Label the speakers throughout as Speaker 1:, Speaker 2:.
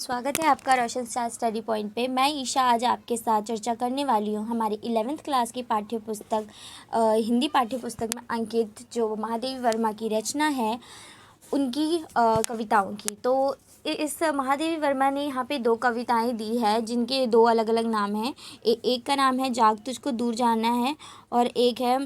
Speaker 1: स्वागत है आपका रोशन स्टार स्टडी पॉइंट पे। मैं ईशा आज आपके साथ चर्चा करने वाली हूँ हमारी 11th क्लास की पाठ्य पुस्तक हिंदी पाठ्य पुस्तक में अंकित जो महादेवी वर्मा की रचना है उनकी कविताओं की। तो इस महादेवी वर्मा ने यहाँ पे 2 कविताएं दी है जिनके 2 अलग अलग नाम हैं। एक का नाम है जाग तुझको दूर जाना है और एक है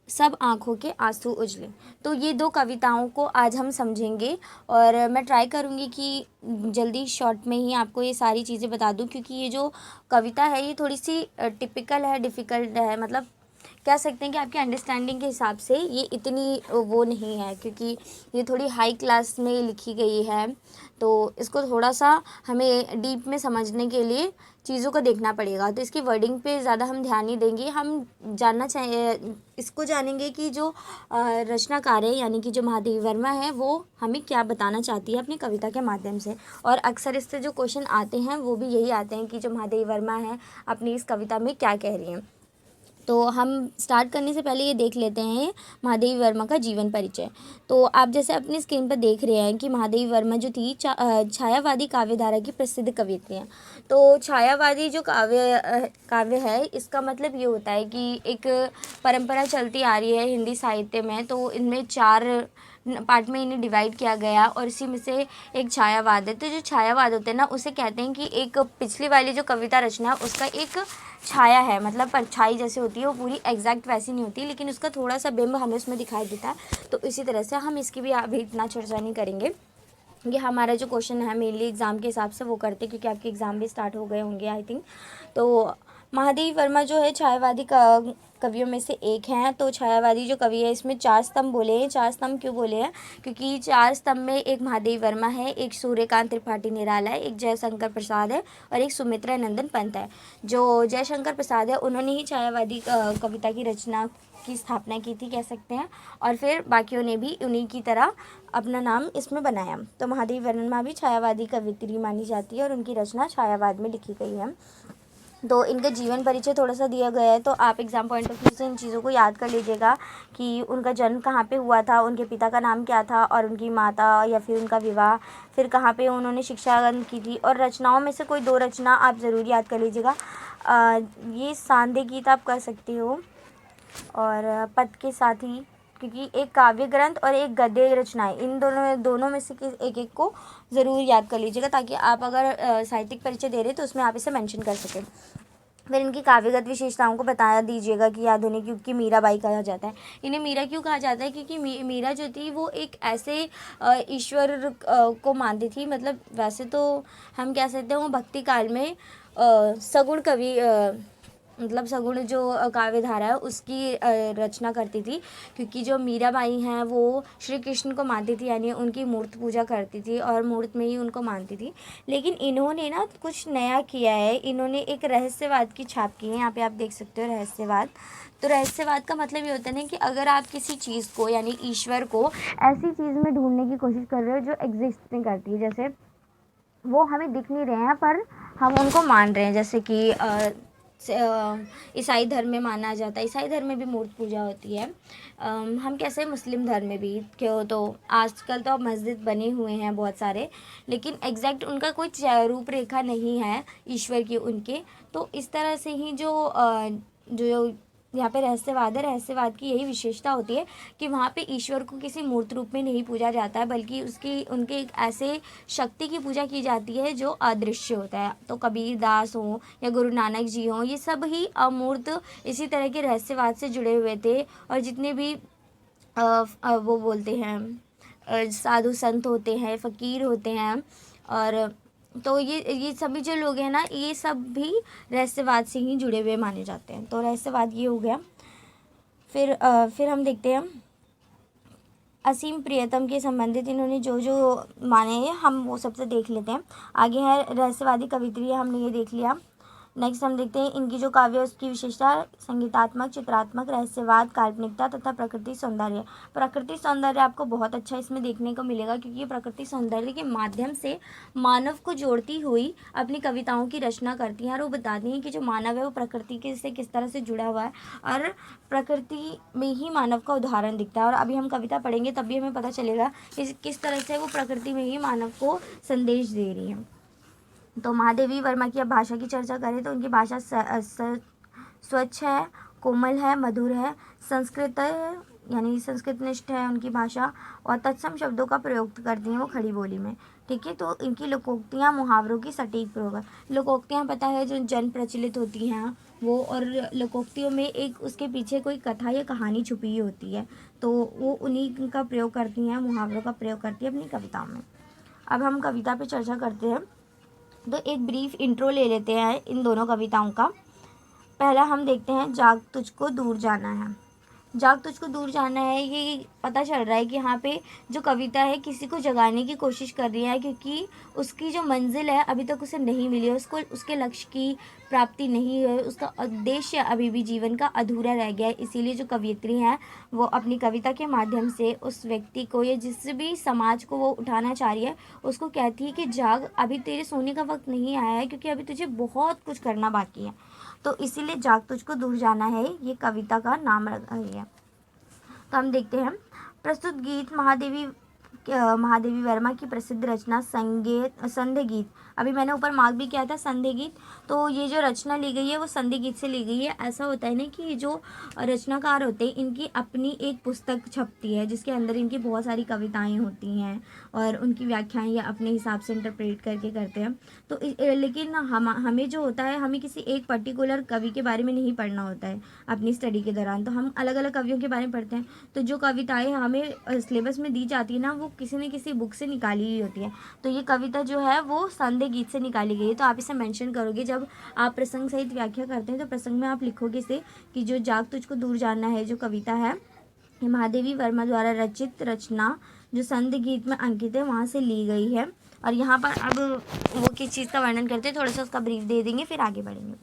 Speaker 1: सब आँखों के आंसू उजले। तो ये 2 कविताओं को आज हम समझेंगे और मैं ट्राई करूँगी कि जल्दी शॉर्ट में ही आपको ये सारी चीज़ें बता दूँ, क्योंकि ये जो कविता है ये थोड़ी सी टिपिकल है, डिफ़िकल्ट है। मतलब कह सकते हैं कि आपकी अंडरस्टैंडिंग के हिसाब से ये इतनी वो नहीं है, क्योंकि ये थोड़ी हाई क्लास में लिखी गई है। तो इसको थोड़ा सा हमें डीप में समझने के लिए चीज़ों को देखना पड़ेगा। तो इसकी वर्डिंग पे ज़्यादा हम ध्यान नहीं देंगे। हम जानना चाहिए इसको जानेंगे कि जो रचनाकार है यानी कि जो महादेवी वर्मा है वो हमें क्या बताना चाहती है अपनी कविता के माध्यम से। और अक्सर इससे जो क्वेश्चन आते हैं वो भी यही आते हैं कि जो महादेवी वर्मा है अपनी इस कविता में क्या कह रही हैं। तो हम स्टार्ट करने से पहले ये देख लेते हैं महादेवी वर्मा का जीवन परिचय। तो आप जैसे अपनी स्क्रीन पर देख रहे हैं कि महादेवी वर्मा जो थी छायावादी काव्यधारा की प्रसिद्ध कवियत्री हैं। तो छायावादी जो काव्य है इसका मतलब ये होता है कि एक परंपरा चलती आ रही है हिंदी साहित्य में। तो इनमें 4 पार्ट में इन्हें डिवाइड किया गया और इसी में से एक छायावाद है। तो जो छायावाद होते हैं ना उसे कहते हैं कि एक पिछली वाली जो कविता रचना है उसका एक छाया है, मतलब परछाई जैसे होती है वो पूरी एग्जैक्ट वैसी नहीं होती, लेकिन उसका थोड़ा सा बिंब हमें उसमें दिखाई देता है। तो इसी तरह से हम इसकी भी अभी इतना चर्चा नहीं करेंगे। ये हमारा जो क्वेश्चन है मेनली एग्ज़ाम के हिसाब से वो करते, क्योंकि आपके एग्ज़ाम भी स्टार्ट हो गए होंगे आई थिंक। तो महादेवी वर्मा जो है छायावादी कवियों में से एक हैं। तो छायावादी जो कवि है इसमें 4 स्तंभ बोले हैं। 4 स्तंभ क्यों बोले हैं? क्योंकि 4 स्तंभ में एक महादेवी वर्मा है, एक सूर्यकांत त्रिपाठी निराला है, एक जयशंकर प्रसाद है और एक सुमित्रा नंदन पंत है। जो जयशंकर प्रसाद है उन्होंने ही छायावादी कविता की रचना की स्थापना की थी कह सकते हैं, और फिर बाकियों ने भी उन्हीं की तरह अपना नाम इसमें बनाया। तो महादेवी वर्मा भी छायावादी कवित्री मानी जाती है और उनकी रचना छायावाद में लिखी गई है। तो इनका जीवन परिचय थोड़ा सा दिया गया है, तो आप एग्ज़ाम पॉइंट ऑफ व्यू से इन चीज़ों को याद कर लीजिएगा कि उनका जन्म कहाँ पे हुआ था, उनके पिता का नाम क्या था और उनकी माता या फिर उनका विवाह, फिर कहाँ पे उन्होंने शिक्षा ग्रहण की थी। और रचनाओं में से कोई 2 रचना आप ज़रूर याद कर लीजिएगा। ये सांदे गीत आप कर सकते हो और पद के साथी, क्योंकि एक काव्य ग्रंथ और एक गद्य रचनाएं, इन दोनों में से एक एक को ज़रूर याद कर लीजिएगा, ताकि आप अगर साहित्यिक परिचय दे रहे तो उसमें आप इसे मेंशन कर सकें। फिर इनकी काव्यगत विशेषताओं को बता दीजिएगा कि आधुनिक युग की मीराबाई कहा जाता है। इन्हें मीरा क्यों कहा जाता है? क्योंकि मीरा जो थी वो एक ऐसे ईश्वर को मानती थी। मतलब वैसे तो हम कह सकते हैं वो भक्ति काल में सगुण कवि मतलब सगुण जो काव्य धारा है उसकी रचना करती थी, क्योंकि जो मीराबाई हैं वो श्री कृष्ण को मानती थी, यानी उनकी मूर्त पूजा करती थी और मूर्त में ही उनको मानती थी। लेकिन इन्होंने ना कुछ नया किया है, इन्होंने एक रहस्यवाद की छाप की है। यहाँ पे आप देख सकते हो रहस्यवाद। तो रहस्यवाद का मतलब ये होता है ना कि अगर आप किसी चीज़ को यानी ईश्वर को ऐसी चीज़ में ढूंढने की कोशिश कर रहे हो जो एग्जिस्ट नहीं करती है, जैसे वो हमें दिख नहीं रहे हैं पर हम उनको मान रहे हैं, जैसे कि ईसाई धर्म में माना जाता है, ईसाई धर्म में भी मूर्त पूजा होती है। हम कैसे मुस्लिम धर्म में भी क्यों, तो आजकल तो अब मस्जिद बने हुए हैं बहुत सारे, लेकिन एग्जैक्ट उनका कोई रूपरेखा नहीं है ईश्वर की उनके। तो इस तरह से ही जो यहाँ पे रहस्यवाद है, रहस्यवाद की यही विशेषता होती है कि वहाँ पे ईश्वर को किसी मूर्त रूप में नहीं पूजा जाता है, बल्कि उनके एक ऐसे शक्ति की पूजा की जाती है जो अदृश्य होता है। तो कबीर दास हों या गुरु नानक जी हों, ये सब ही अमूर्त इसी तरह के रहस्यवाद से जुड़े हुए थे। और जितने भी वो बोलते हैं साधु संत होते हैं, फ़कीर होते हैं, और तो ये सभी जो लोग हैं ना ये सब भी रहस्यवाद से ही जुड़े हुए माने जाते हैं। तो रहस्यवाद ये हो गया। फिर हम देखते हैं असीम प्रियतम के संबंधित इन्होंने जो जो माने हैं हम वो सबसे देख लेते हैं। आगे है रहस्यवादी कवित्री, हमने ये देख लिया। नेक्स्ट हम देखते हैं इनकी जो काव्य उसकी विशेषता, संगीतात्मक, चित्रात्मक, रहस्यवाद, काल्पनिकता तथा प्रकृति सौंदर्य। प्रकृति सौंदर्य आपको बहुत अच्छा इसमें देखने को मिलेगा, क्योंकि ये प्रकृति सौंदर्य के माध्यम से मानव को जोड़ती हुई अपनी कविताओं की रचना करती हैं और वो बताती हैं कि जो मानव है वो प्रकृति के से किस तरह से जुड़ा हुआ है और प्रकृति में ही मानव का उदाहरण दिखता है। और अभी हम कविता पढ़ेंगे तब भी हमें पता चलेगा कि किस तरह से वो प्रकृति में ही मानव को संदेश दे रही है। तो महादेवी वर्मा की अब भाषा की चर्चा करें तो उनकी भाषा स्वच्छ है, कोमल है, मधुर है, संस्कृत यानी संस्कृतनिष्ठ है उनकी भाषा, और तत्सम शब्दों का प्रयोग करती हैं वो खड़ी बोली में। ठीक है, तो इनकी लोकोक्तियाँ मुहावरों की सटीक प्रयोग है। लोकोक्तियाँ पता है जो जन प्रचलित होती हैं वो, और लोकोक्तियों में एक उसके पीछे कोई कथा या कहानी छुपी होती है, तो वो उन्हीं का प्रयोग करती हैं, मुहावरों का प्रयोग करती है अपनी कविताओं में। अब हम कविता पे चर्चा करते हैं, तो एक ब्रीफ इंट्रो ले लेते हैं इन दोनों कविताओं का। पहला हम देखते हैं, जाग तुझको दूर जाना है। जाग तुझको दूर जाना है, ये पता चल रहा है कि यहाँ पे जो कविता है किसी को जगाने की कोशिश कर रही है, क्योंकि उसकी जो मंजिल है अभी तक उसे नहीं मिली है, उसको उसके लक्ष्य की प्राप्ति नहीं है, उसका उद्देश्य अभी भी जीवन का अधूरा रह गया है। इसीलिए जो कवयित्री हैं वो अपनी कविता के माध्यम से उस व्यक्ति को या जिस भी समाज को वो उठाना चाह रही है उसको कहती है कि जाग, अभी तेरे सोने का वक्त नहीं आया है, क्योंकि अभी तुझे बहुत कुछ करना बाकी है। तो इसीलिए जाग तुझको दूर जाना है, ये कविता का नाम रखा गया। तो हम देखते हैं, प्रस्तुत गीत महादेवी वर्मा की प्रसिद्ध रचना संध्या गीत। अभी मैंने ऊपर मार्क भी किया था संध्या गीत, तो ये जो रचना ली गई है वो संध्या गीत से ली गई है। ऐसा होता है ना कि जो रचनाकार होते हैं इनकी अपनी एक पुस्तक छपती है जिसके अंदर इनकी बहुत सारी कविताएं होती हैं और उनकी व्याख्याएं या अपने हिसाब से इंटरप्रेट करके करते हैं। तो लेकिन हमें जो होता है, हमें किसी एक पर्टिकुलर कवि के बारे में नहीं पढ़ना होता है अपनी स्टडी के दौरान, तो हम अलग अलग कवियों के बारे में पढ़ते हैं। तो जो कविताएं हमें सिलेबस में दी जाती है ना, वो किसी न किसी बुक से निकाली हुई होती है। तो ये कविता जो है वो संध्या गीत से निकाली गई है। तो आप इसे मेंशन करोगे जब आप प्रसंग सहित व्याख्या करते हैं, तो प्रसंग में आप लिखोगे इसे कि जो जाग तुझको दूर जाना है जो कविता है ये महादेवी वर्मा द्वारा रचित रचना जो संध्या गीत में अंकित है वहाँ से ली गई है। और यहाँ पर अब वो किस चीज़ का वर्णन करते हैं, थोड़ा सा उसका ब्रीफ दे देंगे फिर आगे बढ़ेंगे।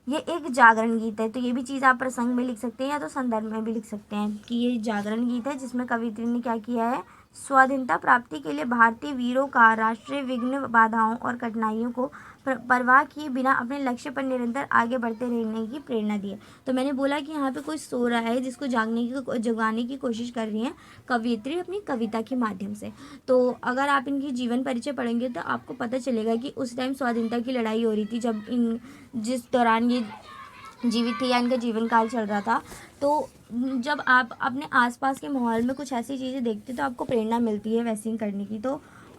Speaker 1: ये एक जागरण गीत है, तो ये भी चीज़ आप प्रसंग में लिख सकते हैं या तो संदर्भ में भी लिख सकते हैं कि ये जागरण गीत है जिसमें कवित्री ने क्या किया है, स्वाधीनता प्राप्ति के लिए भारतीय वीरों का राष्ट्रीय विघ्न, बाधाओं और कठिनाइयों को परवाह किए बिना अपने लक्ष्य पर निरंतर आगे बढ़ते रहने की प्रेरणा दी है। तो मैंने बोला कि यहाँ पे कोई सो रहा है जिसको जगाने की कोशिश कर रही है कवयित्री अपनी कविता के माध्यम से। तो अगर आप इनकी जीवन परिचय पढ़ेंगे तो आपको पता चलेगा कि उस टाइम स्वाधीनता की लड़ाई हो रही थी जब जिस दौरान ये जीवित थे या इनका जीवन काल चल रहा था। तो जब आप अपने आसपास के माहौल में कुछ ऐसी चीज़ें देखते तो आपको प्रेरणा मिलती है वैसे ही करने की। तो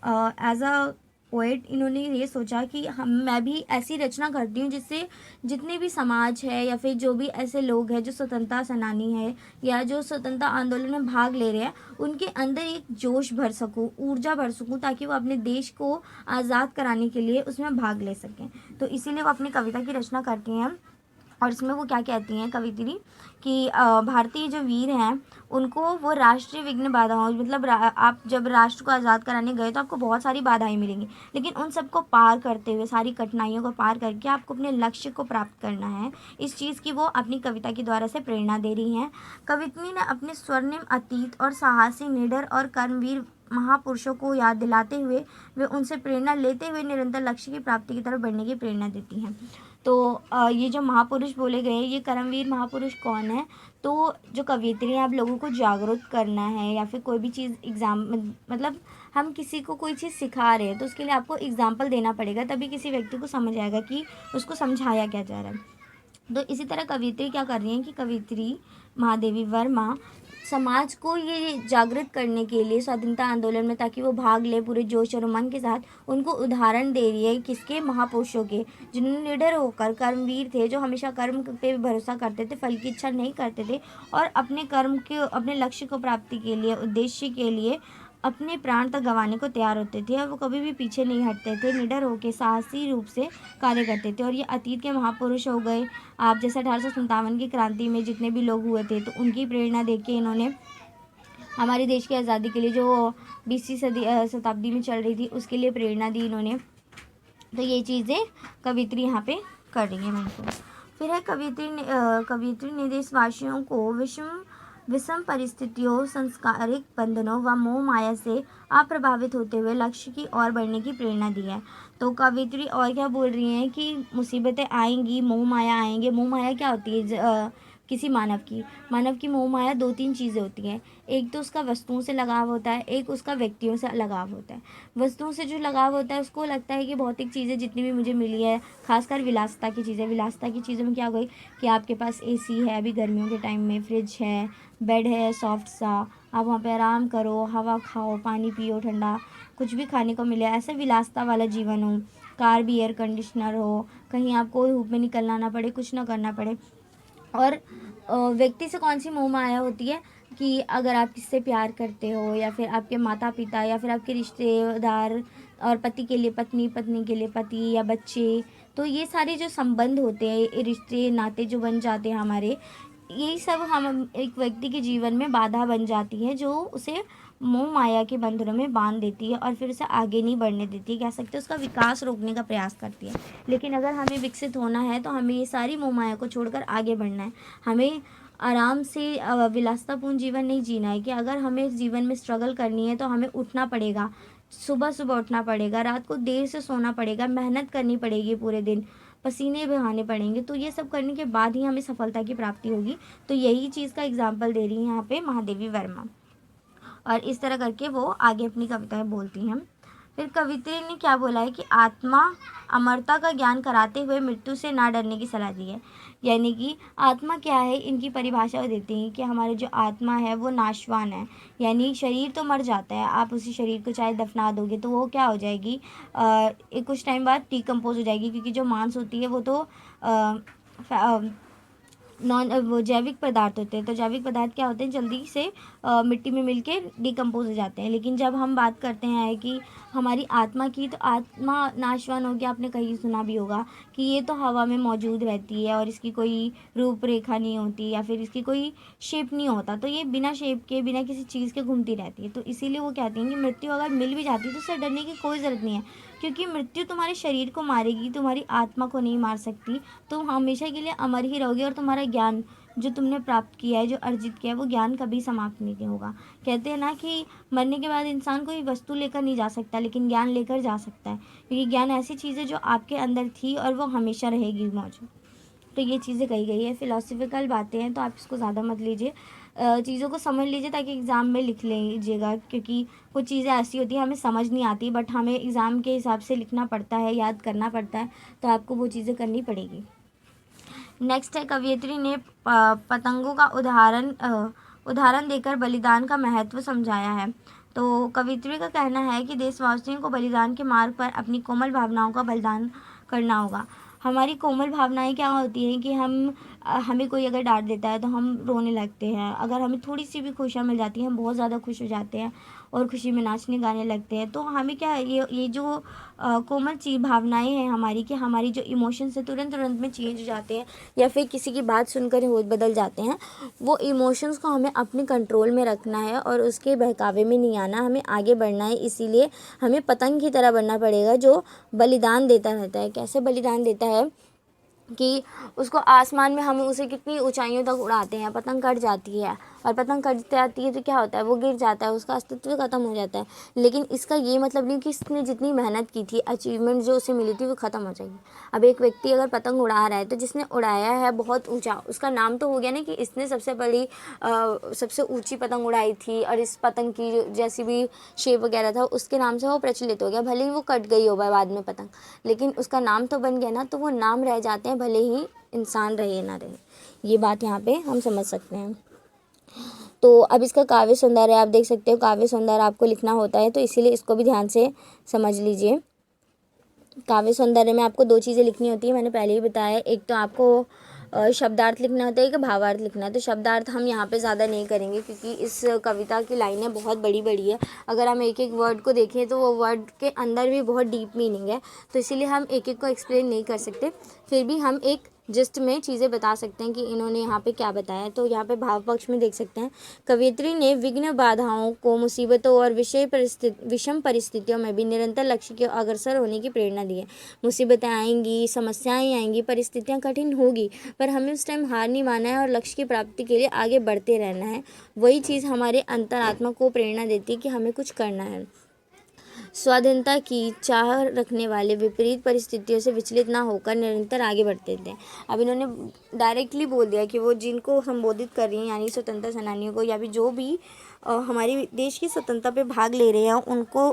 Speaker 1: एज अ पोएट इन्होंने ये सोचा कि मैं भी ऐसी रचना करती हूँ जिससे जितने भी समाज है या फिर जो भी ऐसे लोग हैं जो स्वतंत्रता सेनानी है या जो स्वतंत्रता आंदोलन में भाग ले रहे हैं उनके अंदर एक जोश भर सकूँ, ऊर्जा भर सकूँ, ताकि वो अपने देश को आज़ाद कराने के लिए उसमें भाग ले सकें। तो इसीलिए वो अपनी कविता की रचना करती हैं। और इसमें वो क्या कहती हैं कवित्री कि भारतीय जो वीर हैं उनको वो राष्ट्रीय विघ्न बाधाओं, मतलब आप जब राष्ट्र को आज़ाद कराने गए तो आपको बहुत सारी बाधाएं मिलेंगी, लेकिन उन सबको पार करते हुए, सारी कठिनाइयों को पार करके आपको अपने लक्ष्य को प्राप्त करना है। इस चीज़ की वो अपनी कविता के द्वारा से प्रेरणा दे रही हैं। कवित्री ने अपने स्वर्णिम अतीत और साहसी, निडर और कर्मवीर महापुरुषों को याद दिलाते हुए वे उनसे प्रेरणा लेते हुए निरंतर लक्ष्य की प्राप्ति की तरफ बढ़ने की प्रेरणा देती हैं। तो ये जो महापुरुष बोले गए, ये कर्मवीर महापुरुष कौन है, तो जो कवयित्री है आप लोगों को जागरूक करना है या फिर कोई भी चीज़ मतलब हम किसी को कोई चीज़ सिखा रहे हैं तो उसके लिए आपको एग्जाम्पल देना पड़ेगा, तभी किसी व्यक्ति को समझ आएगा कि उसको समझाया क्या जा रहा है। तो इसी तरह कवयित्री क्या कर रही हैं कि कवयित्री महादेवी वर्मा समाज को ये जागृत करने के लिए स्वाधीनता आंदोलन में, ताकि वो भाग ले पूरे जोश और उमंग के साथ, उनको उदाहरण दे रही है किसके, महापुरुषों के, जिन्होंने निडर होकर, कर्मवीर थे, जो हमेशा कर्म पे भरोसा करते थे, फल की इच्छा नहीं करते थे और अपने कर्म के, अपने लक्ष्य को प्राप्ति के लिए, उद्देश्य के लिए अपने प्राण तक गंवाने को तैयार होते थे और वो कभी भी पीछे नहीं हटते थे, निडर होकर साहसी रूप से कार्य करते थे। और ये अतीत के महापुरुष हो गए। आप जैसे 1857 की क्रांति में जितने भी लोग हुए थे तो उनकी प्रेरणा देख के इन्होंने हमारे देश की आज़ादी के लिए जो 20वीं शताब्दी में चल रही थी उसके लिए प्रेरणा दी इन्होंने। तो ये चीज़ें कवित्री यहाँ पे कर रही है मैं इनको। फिर है कवियत्री ने देशवासियों को विषम परिस्थितियों, सांस्कृतिक बंधनों व मोह माया से अप्रभावित होते हुए लक्ष्य की ओर बढ़ने की प्रेरणा दी है। तो कवियत्री और क्या बोल रही हैं कि मुसीबतें आएंगी, मोह माया आएंगे। मोह माया क्या होती है? किसी मानव की मोह माया 2-3 चीज़ें होती हैं। एक तो उसका वस्तुओं से लगाव होता है, एक उसका व्यक्तियों से लगाव होता है। वस्तुओं से जो लगाव होता है उसको लगता है कि भौतिक चीज़ें जितनी भी मुझे मिली है, खासकर विलासिता की चीज़ों में क्या हो गई कि आपके पास एसी है अभी गर्मियों के टाइम में, फ्रिज है, बेड है सॉफ्ट सा, आप वहाँ पे आराम करो, हवा खाओ, पानी पियो ठंडा, कुछ भी खाने को मिले, ऐसा विलासिता वाला जीवन हो। कार भी एयर कंडीशनर हो, कहीं आपको धूप में निकलना ना पड़े, कुछ ना करना पड़े। और व्यक्ति से कौन सी मोह माया होती है कि अगर आप किससे प्यार करते हो, या फिर आपके माता पिता, या फिर आपके रिश्तेदार, और पति के लिए पत्नी, पत्नी के लिए पति या बच्चे, तो ये सारे जो संबंध होते हैं, ये रिश्ते नाते जो बन जाते हैं हमारे, यही सब हम एक व्यक्ति के जीवन में बाधा बन जाती है, जो उसे मोह माया के बंधनों में बांध देती है और फिर उसे आगे नहीं बढ़ने देती, कह सकते हैं उसका विकास रोकने का प्रयास करती है। लेकिन अगर हमें विकसित होना है तो हमें ये सारी मोह माया को छोड़कर आगे बढ़ना है। हमें आराम से विलासितापूर्ण जीवन नहीं जीना है, कि अगर हमें इस जीवन में स्ट्रगल करनी है तो हमें उठना पड़ेगा, सुबह सुबह उठना पड़ेगा, रात को देर से सोना पड़ेगा, मेहनत करनी पड़ेगी, पूरे दिन पसीने बहाने पड़ेंगे। तो ये सब करने के बाद ही हमें सफलता की प्राप्ति होगी। तो यही चीज़ का एग्जाम्पल दे रही है यहाँ पे महादेवी वर्मा, और इस तरह करके वो आगे अपनी कविताएं बोलती हैं। फिर कवित्री ने क्या बोला है कि आत्मा अमरता का ज्ञान कराते हुए मृत्यु से ना डरने की सलाह दी है। यानी कि आत्मा क्या है, इनकी परिभाषा वो देती हैं कि हमारी जो आत्मा है वो नाशवान है। यानी शरीर तो मर जाता है, आप उसी शरीर को चाहे दफना दोगे तो वो क्या हो जाएगी, एक कुछ टाइम बाद डिकम्पोज हो जाएगी, क्योंकि जो मांस होती है वो तो वो जैविक पदार्थ होते हैं। तो जैविक पदार्थ क्या होते हैं, जल्दी से मिट्टी में मिलके डिकम्पोज हो जाते हैं। लेकिन जब हम बात करते हैं कि हमारी आत्मा की, तो आत्मा नाशवान हो गया। आपने कहीं सुना भी होगा कि ये तो हवा में मौजूद रहती है और इसकी कोई रूपरेखा नहीं होती, या फिर इसकी कोई शेप नहीं होता, तो ये बिना शेप के, बिना किसी चीज़ के घूमती रहती है। तो इसीलिए वो कहती हैं कि मृत्यु अगर मिल भी जाती है तो उससे डरने की कोई ज़रूरत नहीं है, क्योंकि मृत्यु तुम्हारे शरीर को मारेगी, तुम्हारी आत्मा को नहीं मार सकती। तुम हमेशा के लिए अमर ही रहोगे, और तुम्हारा ज्ञान जो तुमने प्राप्त किया है, जो अर्जित किया है, वो ज्ञान कभी समाप्त नहीं होगा। कहते हैं ना कि मरने के बाद इंसान कोई वस्तु लेकर नहीं जा सकता, लेकिन ज्ञान लेकर जा सकता है, क्योंकि ज्ञान ऐसी चीज़ है जो आपके अंदर थी और वो हमेशा रहेगी मौजूद। तो ये चीज़ें कही गई है, फिलोसफिकल बातें हैं, तो आप इसको ज़्यादा मत लीजिए, चीज़ों को समझ लीजिए ताकि एग्ज़ाम में लिख लीजिएगा, क्योंकि कुछ चीज़ें ऐसी होती हैं हमें समझ नहीं आती, बट हमें एग्ज़ाम के हिसाब से लिखना पड़ता है, याद करना पड़ता है, तो आपको वो चीज़ें करनी पड़ेगी। नेक्स्ट है, कवियत्री ने पतंगों का उदाहरण देकर बलिदान का महत्व समझाया है। तो कवियत्री का कहना है कि देशवासियों को बलिदान के मार्ग पर अपनी कोमल भावनाओं का बलिदान करना होगा। हमारी कोमल भावनाएं क्या होती हैं कि हमें कोई अगर डांट देता है तो हम रोने लगते हैं, अगर हमें थोड़ी सी भी खुशियाँ मिल जाती हैं हम बहुत ज़्यादा खुश हो जाते हैं और खुशी में नाचने गाने लगते हैं। तो हमें क्या है, ये जो कोमल चीज भावनाएं हैं हमारी, कि हमारी जो इमोशंस है तुरंत में चेंज हो जाते हैं, या फिर किसी की बात सुनकर हो बदल जाते हैं। वो इमोशंस को हमें अपने कंट्रोल में रखना है और उसके बहकावे में नहीं आना, हमें आगे बढ़ना है। इसीलिए हमें पतंग की तरह बनना पड़ेगा जो बलिदान देता रहता है। कैसे बलिदान देता है कि उसको आसमान में हम उसे कितनी ऊंचाइयों तक उड़ाते हैं, पतंग कट जाती है, और पतंग कट जाती है तो क्या होता है, वो गिर जाता है, उसका अस्तित्व खत्म हो जाता है। लेकिन इसका ये मतलब नहीं कि इसने जितनी मेहनत की थी, अचीवमेंट जो उसे मिली थी, वो ख़त्म हो जाएगी। अब एक व्यक्ति अगर पतंग उड़ा रहा है तो जिसने उड़ाया है बहुत ऊंचा, उसका नाम तो हो गया ना कि इसने सबसे बड़ी सबसे ऊंची पतंग उड़ाई थी, और इस पतंग की जैसी भी शेप वगैरह था उसके नाम से वो प्रचलित हो गया। भले ही वो कट गई हो बाद में पतंग, लेकिन उसका नाम तो बन गया ना, तो वो नाम रह जाते हैं, भले ही इंसान रहे ना रहे। ये बात यहाँ पे हम समझ सकते हैं। तो अब इसका काव्य सौंदर्य आप देख सकते हो, काव्य सौंदर्य आपको लिखना होता है, तो इसीलिए इसको भी ध्यान से समझ लीजिए। काव्य सौंदर्य में आपको 2 चीज़ें लिखनी होती है, मैंने पहले ही बताया। एक तो आपको शब्दार्थ लिखना होता है, एक भावार्थ लिखना है। तो शब्दार्थ हम यहाँ पे ज़्यादा नहीं करेंगे, क्योंकि इस कविता की लाइनें बहुत बड़ी बड़ी है। अगर हम एक एक वर्ड को देखें तो वो वर्ड के अंदर भी बहुत डीप मीनिंग है, तो इसीलिए हम एक एक को एक्सप्लेन नहीं कर सकते। फिर भी हम एक जिस्ट में चीज़ें बता सकते हैं कि इन्होंने यहाँ पे क्या बताया। तो यहाँ पे भाव पक्ष में देख सकते हैं, कवयित्री ने विघ्न बाधाओं को, मुसीबतों और विषम परिस्थितियों में भी निरंतर लक्ष्य की अग्रसर होने की प्रेरणा दी है। मुसीबतें आएंगी, समस्याएं आएंगी, परिस्थितियाँ कठिन होगी, पर हमें उस टाइम हार नहीं मानना है और लक्ष्य की प्राप्ति के लिए आगे बढ़ते रहना है। वही चीज़ हमारे अंतरात्मा को प्रेरणा देती है कि हमें कुछ करना है। स्वाधीनता की चाह रखने वाले विपरीत परिस्थितियों से विचलित ना होकर निरंतर आगे बढ़ते थे। अब इन्होंने डायरेक्टली बोल दिया कि वो जिनको संबोधित कर रही हैं, यानी स्वतंत्रता सेनानियों को, या भी जो भी हमारे देश की स्वतंत्रता पे भाग ले रहे हैं, उनको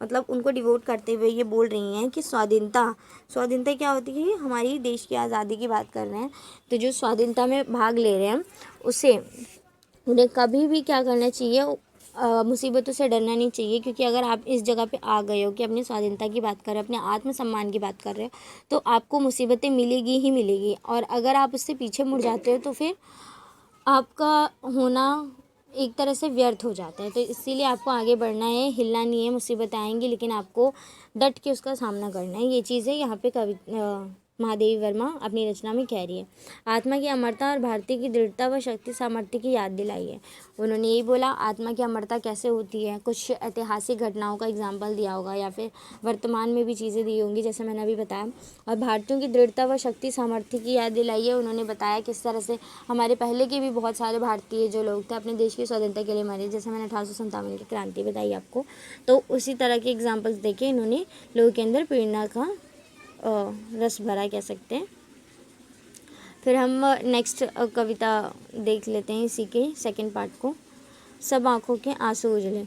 Speaker 1: मतलब उनको डिवोट करते हुए ये बोल रही हैं कि स्वाधीनता क्या होती है? हमारी देश की आज़ादी की बात कर रहे हैं। तो जो स्वाधीनता में भाग ले रहे हैं उसे उन्हें कभी भी क्या करना चाहिए? मुसीबतों से डरना नहीं चाहिए, क्योंकि अगर आप इस जगह पे आ गए हो कि अपनी स्वाधीनता की बात कर रहे हो, अपने आत्मसम्मान की बात कर रहे हो, तो आपको मुसीबतें मिलेगी ही मिलेगी। और अगर आप उससे पीछे मुड़ जाते हो तो फिर आपका होना एक तरह से व्यर्थ हो जाता है। तो इसीलिए आपको आगे बढ़ना है, हिलना नहीं है। मुसीबतें आएंगी लेकिन आपको डट के उसका सामना करना है। ये चीज़ें यहाँ पे महादेवी वर्मा अपनी रचना में कह रही है। आत्मा की अमरता और भारतीय की दृढ़ता व शक्ति सामर्थ्य की याद दिलाई है। उन्होंने यही बोला आत्मा की अमरता कैसे होती है, कुछ ऐतिहासिक घटनाओं का एग्जाम्पल दिया होगा या फिर वर्तमान में भी चीज़ें दी होंगी, जैसे मैंने अभी बताया। और भारतीयों की दृढ़ता व शक्ति सामर्थ्य की याद दिलाई है। उन्होंने बताया किस तरह से हमारे पहले के भी बहुत सारे भारतीय जो लोग थे अपने देश की स्वतंत्रता के लिए मरे, जैसे मैंने 1857 की क्रांति बताई आपको। तो उसी तरह के एग्जाम्पल्स देके इन्होंने लोगों के अंदर प्रेरणा का रस भरा, कह सकते हैं। फिर हम नेक्स्ट कविता देख लेते हैं इसी के सेकंड पार्ट को। सब आँखों के आंसू उजले।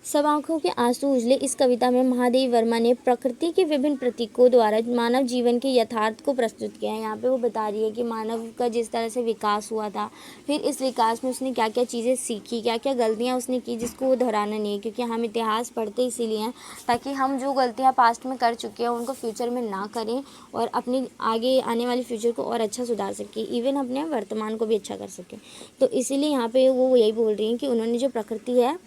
Speaker 1: सब आँखों के आंसू उजले इस कविता में महादेवी वर्मा ने प्रकृति के विभिन्न प्रतीकों द्वारा मानव जीवन के यथार्थ को प्रस्तुत किया है। यहाँ पे वो बता रही है कि मानव का जिस तरह से विकास हुआ था, फिर इस विकास में उसने क्या क्या चीज़ें सीखी, क्या क्या गलतियाँ उसने की जिसको वो दोहराना नहीं है। क्योंकि हम इतिहास पढ़ते इसीलिए हैं ताकि हम जो गलतियाँ पास्ट में कर चुके हैं उनको फ्यूचर में ना करें और अपनी आगे आने वाले फ्यूचर को और अच्छा सुधार सकें, इवन अपने वर्तमान को भी अच्छा कर सकें। तो इसीलिए यहाँ पे वो यही बोल रही हैं कि उन्होंने जो प्रकृति है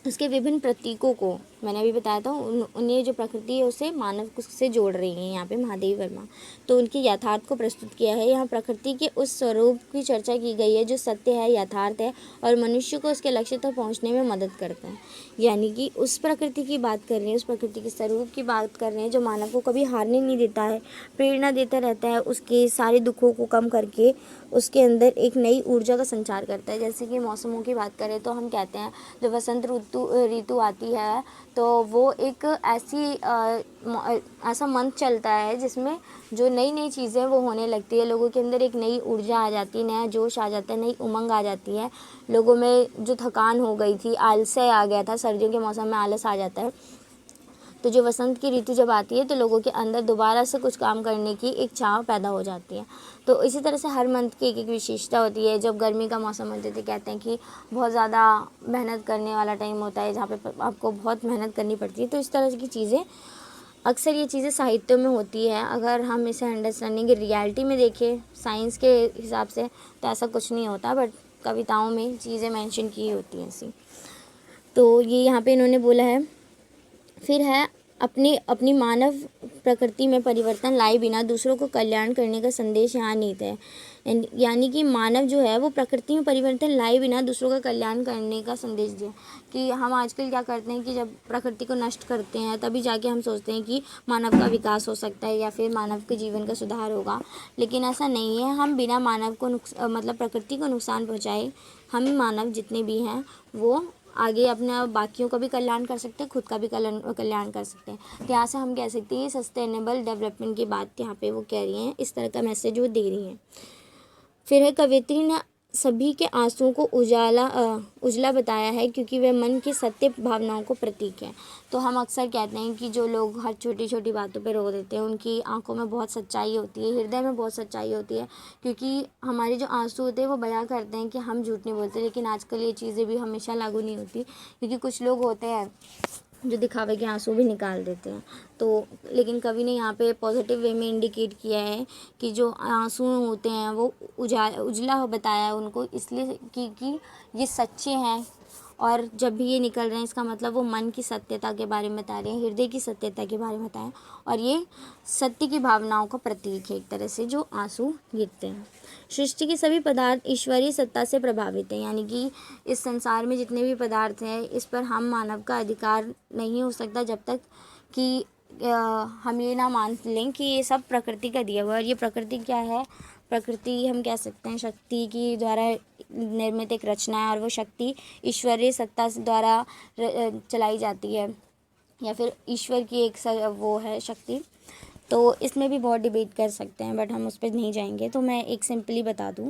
Speaker 1: उसके विभिन्न प्रतीकों को, मैंने अभी बताया था, उन्हें जो प्रकृति है उसे मानव से जोड़ रही हैं यहाँ पे महादेवी वर्मा। तो उनके यथार्थ को प्रस्तुत किया है। यहाँ प्रकृति के उस स्वरूप की चर्चा की गई है जो सत्य है, यथार्थ है और मनुष्य को उसके लक्ष्य तक पहुँचने में मदद करता है। यानी कि उस प्रकृति की बात कर रहे हैं, उस प्रकृति के स्वरूप की बात कर रहे हैं जो मानव को कभी हारने नहीं देता है, प्रेरणा देता रहता है, उसके सारे दुखों को कम करके उसके अंदर एक नई ऊर्जा का संचार करता है। जैसे कि मौसमों की बात करें तो हम कहते हैं जब वसंत ऋतु आती है तो वो एक ऐसा मंथ चलता है जिसमें जो नई नई चीज़ें वो होने लगती है, लोगों के अंदर एक नई ऊर्जा आ जाती है, नया जोश आ जाता है, नई उमंग आ जाती है। लोगों में जो थकान हो गई थी, आलस्य आ गया था, सर्दियों के मौसम में आलस आ जाता है। तो जो वसंत की ऋतु जब आती है तो लोगों के अंदर दोबारा से कुछ काम करने की एक चाह पैदा हो जाती है। तो इसी तरह से हर मंथ की एक एक विशेषता होती है। जब गर्मी का मौसम होता है तो कहते हैं कि बहुत ज़्यादा मेहनत करने वाला टाइम होता है, जहाँ पे आपको बहुत मेहनत करनी पड़ती है। तो इस तरह की चीज़ें, अक्सर ये चीज़ें साहित्य में होती है। अगर हम इसे अंडरस्टैंडिंग रियलिटी में देखें साइंस के हिसाब से तो ऐसा कुछ नहीं होता, बट कविताओं में चीज़ें मेंशन की होती हैं ऐसी। तो ये यहाँ पे इन्होंने बोला है। फिर है अपनी मानव प्रकृति में परिवर्तन लाए बिना दूसरों को कल्याण करने का संदेश यहाँ निहित है। यानी कि मानव जो है वो प्रकृति में परिवर्तन लाए बिना दूसरों का कल्याण करने का संदेश दिया। कि हम आजकल क्या करते हैं कि जब प्रकृति को नष्ट करते हैं तभी जाके हम सोचते हैं कि मानव का विकास हो सकता है या फिर मानव के जीवन का सुधार होगा, लेकिन ऐसा नहीं है। हम बिना मानव को मतलब प्रकृति को नुकसान पहुँचाए हम मानव जितने भी हैं वो आगे अपना बाकियों का भी कल्याण कर सकते हैं, खुद का भी कल्याण कर सकते हैं। तो यहाँ से हम कह सकते हैं सस्टेनेबल डेवलपमेंट की बात यहाँ पे वो कह रही हैं, इस तरह का मैसेज वो दे रही हैं। फिर है कवयित्री ने सभी के आंसुओं को उजला बताया है क्योंकि वह मन की सत्य भावनाओं को प्रतीक है। तो हम अक्सर कहते हैं कि जो लोग हर छोटी छोटी बातों पे रो देते हैं उनकी आंखों में बहुत सच्चाई होती है, हृदय में बहुत सच्चाई होती है। क्योंकि हमारे जो आंसू होते हैं वो बयां करते हैं कि हम झूठ नहीं बोलते, लेकिन आजकल ये चीज़ें भी हमेशा लागू नहीं होती, क्योंकि कुछ लोग होते हैं जो दिखावे के आंसू भी निकाल देते हैं। तो लेकिन कवि ने यहाँ पे पॉजिटिव वे में इंडिकेट किया है कि जो आंसू होते हैं वो उजला बताया है उनको, इसलिए कि ये सच्चे हैं और जब भी ये निकल रहे हैं इसका मतलब वो मन की सत्यता के बारे में बता रहे हैं, हृदय की सत्यता के बारे में बताएं। और ये सत्य की भावनाओं का प्रतीक है एक तरह से, जो आंसू गिरते हैं। सृष्टि के सभी पदार्थ ईश्वरीय सत्ता से प्रभावित हैं, यानी कि इस संसार में जितने भी पदार्थ हैं इस पर हम मानव का अधिकार नहीं हो सकता जब तक कि हम ये ना मान लें कि ये सब प्रकृति का दिया हुआ है। और ये प्रकृति क्या है? प्रकृति हम कह सकते हैं शक्ति की द्वारा निर्मित एक रचना है, और वो शक्ति ईश्वरीय सत्ता द्वारा चलाई जाती है, या फिर ईश्वर की एक वो है शक्ति। तो इसमें भी बहुत डिबेट कर सकते हैं, बट हम उस पर नहीं जाएंगे। तो मैं एक सिंपली बता दूं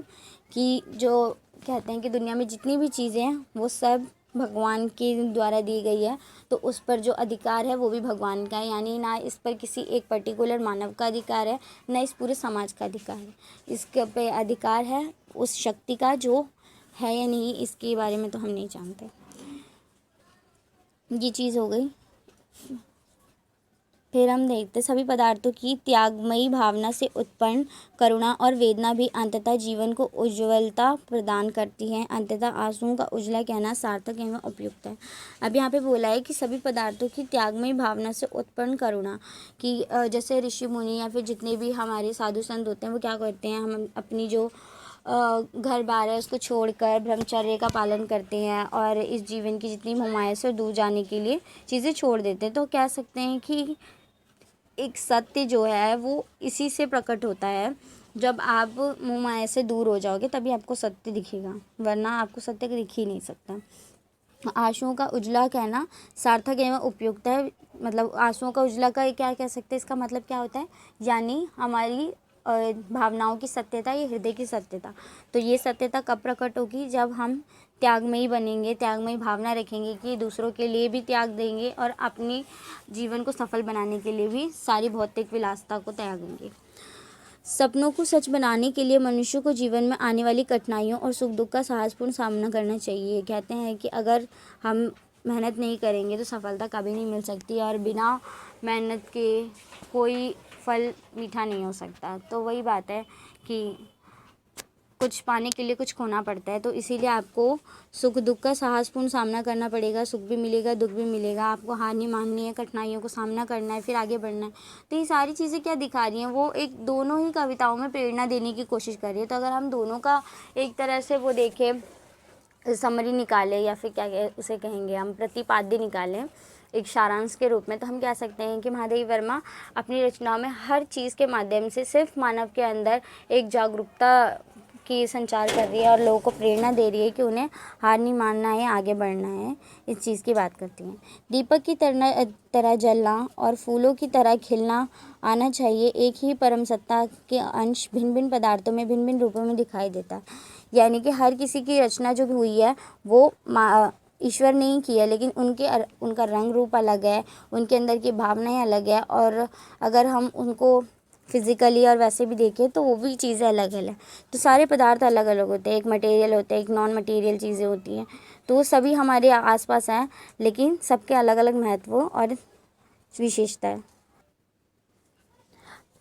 Speaker 1: कि जो कहते हैं कि दुनिया में जितनी भी चीज़ें हैं वो सब भगवान के द्वारा दी गई है, तो उस पर जो अधिकार है वो भी भगवान का है, यानी ना इस पर किसी एक पर्टिकुलर मानव का अधिकार है, ना इस पूरे समाज का अधिकार है। इसके पे अधिकार है उस शक्ति का जो है या नहीं, इसके बारे में तो हम नहीं जानते। ये चीज़ हो गई। फिर हम देखते सभी पदार्थों की त्यागमयी भावना से उत्पन्न करुणा और वेदना भी अंततः जीवन को उज्ज्वलता प्रदान करती है। अंततः आंसुओं का उजला कहना सार्थक एवं उपयुक्त है। अब यहाँ पे बोला है कि सभी पदार्थों की त्यागमयी भावना से उत्पन्न करुणा, कि जैसे ऋषि मुनि या फिर जितने भी हमारे साधु संत होते हैं वो क्या करते हैं, हम अपनी जो घर बार है उसको छोड़कर ब्रह्मचर्य का पालन करते हैं और इस जीवन की जितनी मोहमाया से दूर जाने के लिए चीज़ें छोड़ देते हैं। तो कह सकते हैं कि एक सत्य जो है वो इसी से प्रकट होता है। जब आप मोह माया से दूर हो जाओगे तभी आपको सत्य दिखेगा, वरना आपको सत्य दिख ही नहीं सकता। आंसुओं का उजला कहना सार्थक एवं उपयुक्त है। मतलब आंसुओं का उजला का क्या कह सकते हैं, इसका मतलब क्या होता है, यानी हमारी भावनाओं की सत्यता, ये हृदय की सत्यता। तो ये सत्यता कब प्रकट होगी, जब हम त्यागमयी बनेंगे, त्यागमयी भावना रखेंगे कि दूसरों के लिए भी त्याग देंगे और अपनी जीवन को सफल बनाने के लिए भी सारी भौतिक विलासिता को त्यागेंगे। सपनों को सच बनाने के लिए मनुष्य को जीवन में आने वाली कठिनाइयों और सुख दुख का साहसपूर्ण सामना करना चाहिए। कहते हैं कि अगर हम मेहनत नहीं करेंगे तो सफलता कभी नहीं मिल सकती, और बिना मेहनत के कोई फल मीठा नहीं हो सकता। तो वही बात है कि कुछ पाने के लिए कुछ खोना पड़ता है, तो इसीलिए आपको सुख दुख का साहसपूर्ण सामना करना पड़ेगा। सुख भी मिलेगा, दुख भी मिलेगा, आपको हार नहीं माननी है, कठिनाइयों को सामना करना है, फिर आगे बढ़ना है। तो ये सारी चीज़ें क्या दिखा रही हैं, वो एक दोनों ही कविताओं में प्रेरणा देने की कोशिश कर रही है। तो अगर हम दोनों का एक तरह से वो देखें, समरी निकालें, या फिर क्या उसे कहेंगे हम, प्रतिपाद्य निकालें एक सारांश के रूप में, तो हम कह सकते हैं कि महादेवी वर्मा अपनी रचनाओं में हर चीज़ के माध्यम से सिर्फ मानव के अंदर एक जागरूकता की संचार कर रही है और लोगों को प्रेरणा दे रही है कि उन्हें हार नहीं मानना है, आगे बढ़ना है। इस चीज़ की बात करती हैं। दीपक की तरह जलना और फूलों की तरह खिलना आना चाहिए। एक ही परम सत्ता के अंश भिन्न भिन्न पदार्थों में भिन्न भिन्न रूपों में दिखाई देता है। यानी कि हर किसी की रचना जो भी हुई है वो ईश्वर ने ही की है, लेकिन उनका रंग रूप अलग है, उनके अंदर की भावनाएं अलग है, और अगर हम उनको फिज़िकली और वैसे भी देखें तो वो भी चीज़ें अलग अलग। तो सारे पदार्थ अलग अलग होते हैं, एक मटेरियल होते हैं, एक नॉन मटेरियल चीज़ें होती हैं। तो वो सभी हमारे आसपास हैं, लेकिन सबके अलग अलग महत्व और विशेषता है।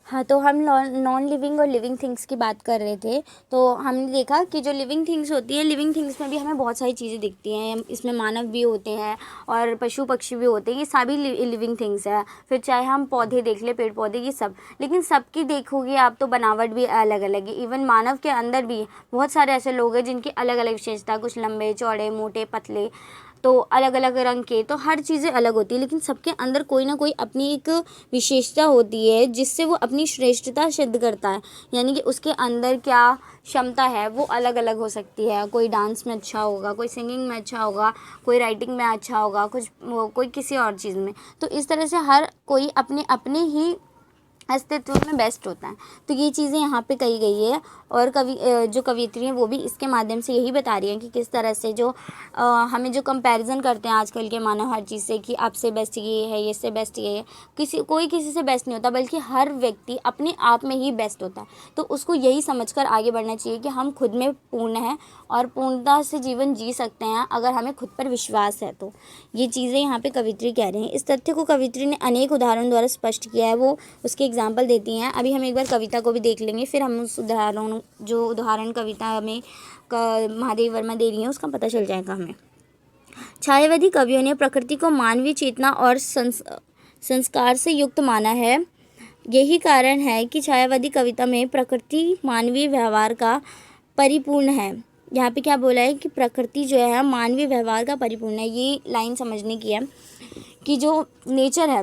Speaker 1: हाँ, तो हम नॉन लिविंग और लिविंग थिंग्स की बात कर रहे थे। तो हमने देखा कि जो लिविंग थिंग्स होती है, लिविंग थिंग्स में भी हमें बहुत सारी चीज़ें दिखती हैं। इसमें मानव भी होते हैं और पशु पक्षी भी होते हैं, ये सभी लिविंग थिंग्स है। फिर चाहे हम पौधे देख लें, पेड़ पौधे, ये सब, लेकिन सबकी देखोगे आप तो बनावट भी अलग अलग है। इवन मानव के अंदर भी बहुत सारे ऐसे लोग हैं जिनकी अलग अलग विशेषता, कुछ लंबे चौड़े मोटे पतले, तो अलग अलग रंग के, तो हर चीज़ें अलग होती है, लेकिन सबके अंदर कोई ना कोई अपनी एक विशेषता होती है जिससे वो अपनी श्रेष्ठता सिद्ध करता है। यानी कि उसके अंदर क्या क्षमता है वो अलग अलग हो सकती है। कोई डांस में अच्छा होगा, कोई सिंगिंग में अच्छा होगा, कोई राइटिंग में अच्छा होगा, कोई किसी और चीज़ में। तो इस तरह से हर कोई अपने अपने ही अस्तित्व में बेस्ट होता है। तो ये चीज़ें यहाँ पे कही गई है, और जो कवियत्री हैं वो भी इसके माध्यम से यही बता रही हैं कि किस तरह से जो हमें जो कंपैरिजन करते हैं आजकल के मानव हर चीज़ से, कि आपसे बेस्ट ये है, ये से बेस्ट ये है, कोई किसी से बेस्ट नहीं होता, बल्कि हर व्यक्ति अपने आप में ही बेस्ट होता है। तो उसको यही समझकर आगे बढ़ना चाहिए कि हम खुद में पूर्ण हैं और पूर्णता से जीवन जी सकते हैं अगर हमें खुद पर विश्वास है। तो ये चीज़ें यहाँ पे कवियत्री कह रहे हैं। इस तथ्य को कवियत्री ने अनेक उदाहरणों द्वारा स्पष्ट किया है। वो उसके एग्जाम्पल देती हैं। अभी हम एक बार कविता को भी देख लेंगे, फिर हम उस उदाहरण कविता में महादेवी वर्मा दे रही हैं उसका पता चल जाएगा हमें। छायावादी कवियों ने प्रकृति को मानवीय चेतना और संस्कार से युक्त माना है। यही कारण है कि छायावादी कविता में प्रकृति मानवीय व्यवहार का परिपूर्ण है। यहाँ पे क्या बोला है कि प्रकृति जो है मानवीय व्यवहार का परिपूर्ण है। ये लाइन समझने की है कि जो नेचर है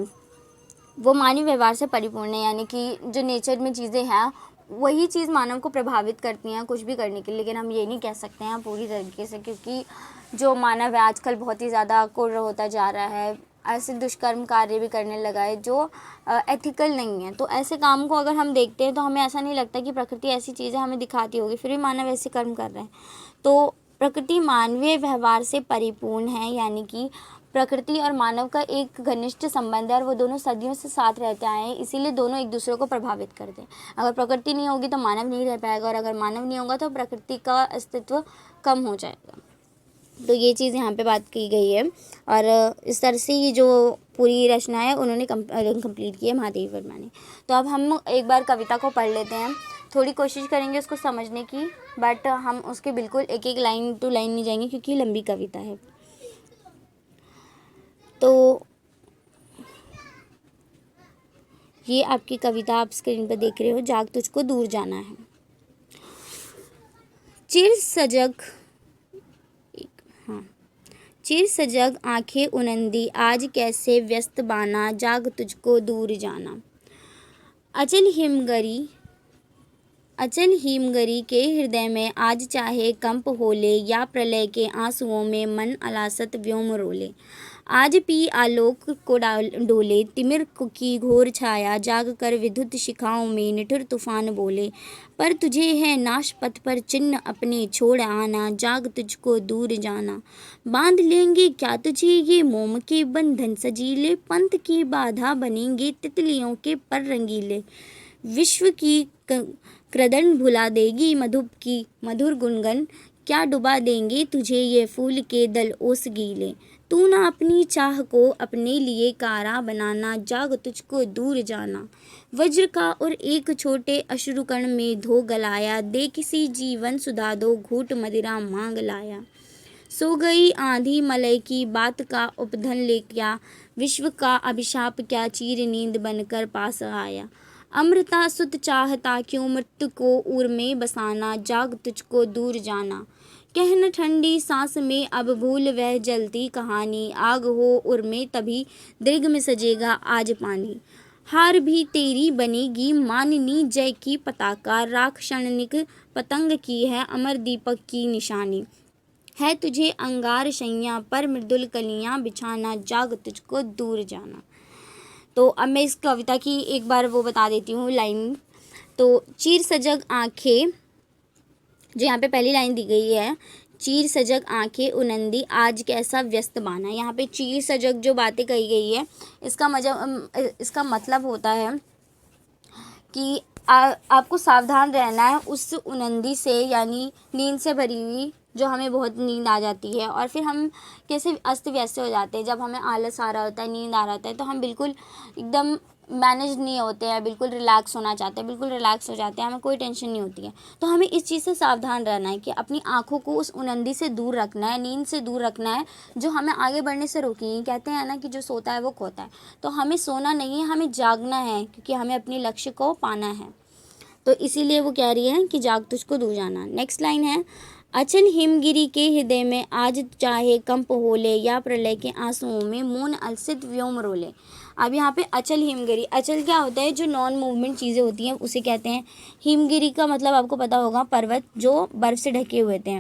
Speaker 1: वो मानवीय व्यवहार से परिपूर्ण है, यानी कि जो नेचर में चीज़ें हैं वही चीज़ मानव को प्रभावित करती हैं कुछ भी करने के लिए। लेकिन हम ये नहीं कह सकते हैं पूरी तरीके से, क्योंकि जो मानव है आजकल बहुत ही ज़्यादा क्रूर होता जा रहा है, ऐसे दुष्कर्म कार्य भी करने लगा है जो एथिकल नहीं है। तो ऐसे काम को अगर हम देखते हैं तो हमें ऐसा नहीं लगता कि प्रकृति ऐसी चीज़ें हमें दिखाती होगी, फिर भी मानव ऐसे कर्म कर रहे हैं। तो प्रकृति मानवीय व्यवहार से परिपूर्ण है, यानी कि प्रकृति और मानव का एक घनिष्ठ संबंध है और वो दोनों सदियों से साथ रहते आए हैं, इसीलिए दोनों एक दूसरे को प्रभावित करते हैं। अगर प्रकृति नहीं होगी तो मानव नहीं रह पाएगा, और अगर मानव नहीं होगा तो प्रकृति का अस्तित्व कम हो जाएगा। तो ये चीज़ यहाँ पे बात की गई है, और इस तरह से ये जो पूरी रचना है उन्होंने कंप्लीट की है महादेवी वर्मा ने। तो अब हम एक बार कविता को पढ़ लेते हैं, थोड़ी कोशिश करेंगे उसको समझने की, बट हम उसके बिल्कुल एक एक लाइन टू लाइन नहीं जाएंगे क्योंकि लंबी कविता है। तो ये आपकी कविता आप स्क्रीन पर देख रहे हो, जाग तुझको दूर जाना है। चिर सजग आंखें उनंदी, आज कैसे व्यस्त बाना, जाग तुझको दूर जाना। अचल हिमगरी के हृदय में आज चाहे कंप होले, या प्रलय के आंसुओं में मन अलासत व्योम रोले। आज पी आलोक को डोले, तिमिर की घोर छाया, जाग कर विद्युत शिखाओं में निठुर तूफान बोले। पर तुझे है नाश पथ पर चिन्ह अपने छोड़ आना, जाग तुझको दूर जाना। बांध लेंगे क्या तुझे ये मोम के बंधन सजीले, पंथ की बाधा बनेंगे तितलियों के पर रंगीले। विश्व की क्रदन भुला देगी मधुप की मधुर गुनगन, क्या डुबा देंगे तुझे ये फूल के दल ओस गीले। तू ना अपनी चाह को अपने लिए कारा बनाना, जाग तुझको दूर जाना। वज्र का और एक छोटे अश्रुकण में धो गलाया, दे किसी जीवन सुधा दो घूट मदिरा मांग लाया। सो गई आंधी मलय की बात का उपधन ले क्या, विश्व का अभिशाप क्या चीर नींद बनकर पास आया। अमृता सुत चाहता क्यों मृत्यु को उर में बसाना, जाग तुझको दूर जाना। कहन ठंडी सांस में अब भूल वह जलती कहानी, आग हो उर में तभी दृग में सजेगा आज पानी। हार भी तेरी बनेगी माननी जय की पताका, राख क्षणिक पतंग की है अमर दीपक की निशानी। है तुझे अंगार शैया पर मृदुल कलियां बिछाना, जाग तुझको दूर जाना। तो अब मैं इस कविता की एक बार वो बता देती हूँ लाइन। तो चीर सजग आंखें, जो यहाँ पे पहली लाइन दी गई है, चीर सजग आंखें उनंदी, आज कैसा व्यस्त बाना। यहाँ पे चीर सजग जो बातें कही गई है इसका मतलब होता है कि आपको सावधान रहना है उस उनंदी से, यानी नींद से भरी हुई, जो हमें बहुत नींद आ जाती है और फिर हम कैसे अस्त व्यस्त हो जाते हैं। जब हमें आलस आ रहा होता है, नींद आ रहा होता है, तो हम बिल्कुल एकदम मैनेज नहीं होते हैं, बिल्कुल रिलैक्स होना चाहते हैं, बिल्कुल रिलैक्स हो जाते हैं, हमें कोई टेंशन नहीं होती है। तो हमें इस चीज़ से सावधान रहना है कि अपनी आँखों को उस उनंदी से दूर रखना है, नींद से दूर रखना है, जो हमें आगे बढ़ने से रोकेगी। कहते हैं ना कि जो सोता है वो खोता है। तो हमें सोना नहीं है, हमें जागना है, क्योंकि हमें अपने लक्ष्य को पाना है। तो इसीलिए वो कह रही है कि जाग तुझको दूर जाना। नेक्स्ट लाइन है, अचल हिमगिरी के हृदय में आज चाहे कंप होले, या प्रलय के आंसुओं में मौन अलसित व्योम रोले। अब यहाँ पे अचल हिमगिरी, अचल क्या होता है, जो नॉन मूवमेंट चीज़ें होती हैं उसे कहते हैं। हिमगिरी का मतलब आपको पता होगा, पर्वत जो बर्फ़ से ढके हुए थे।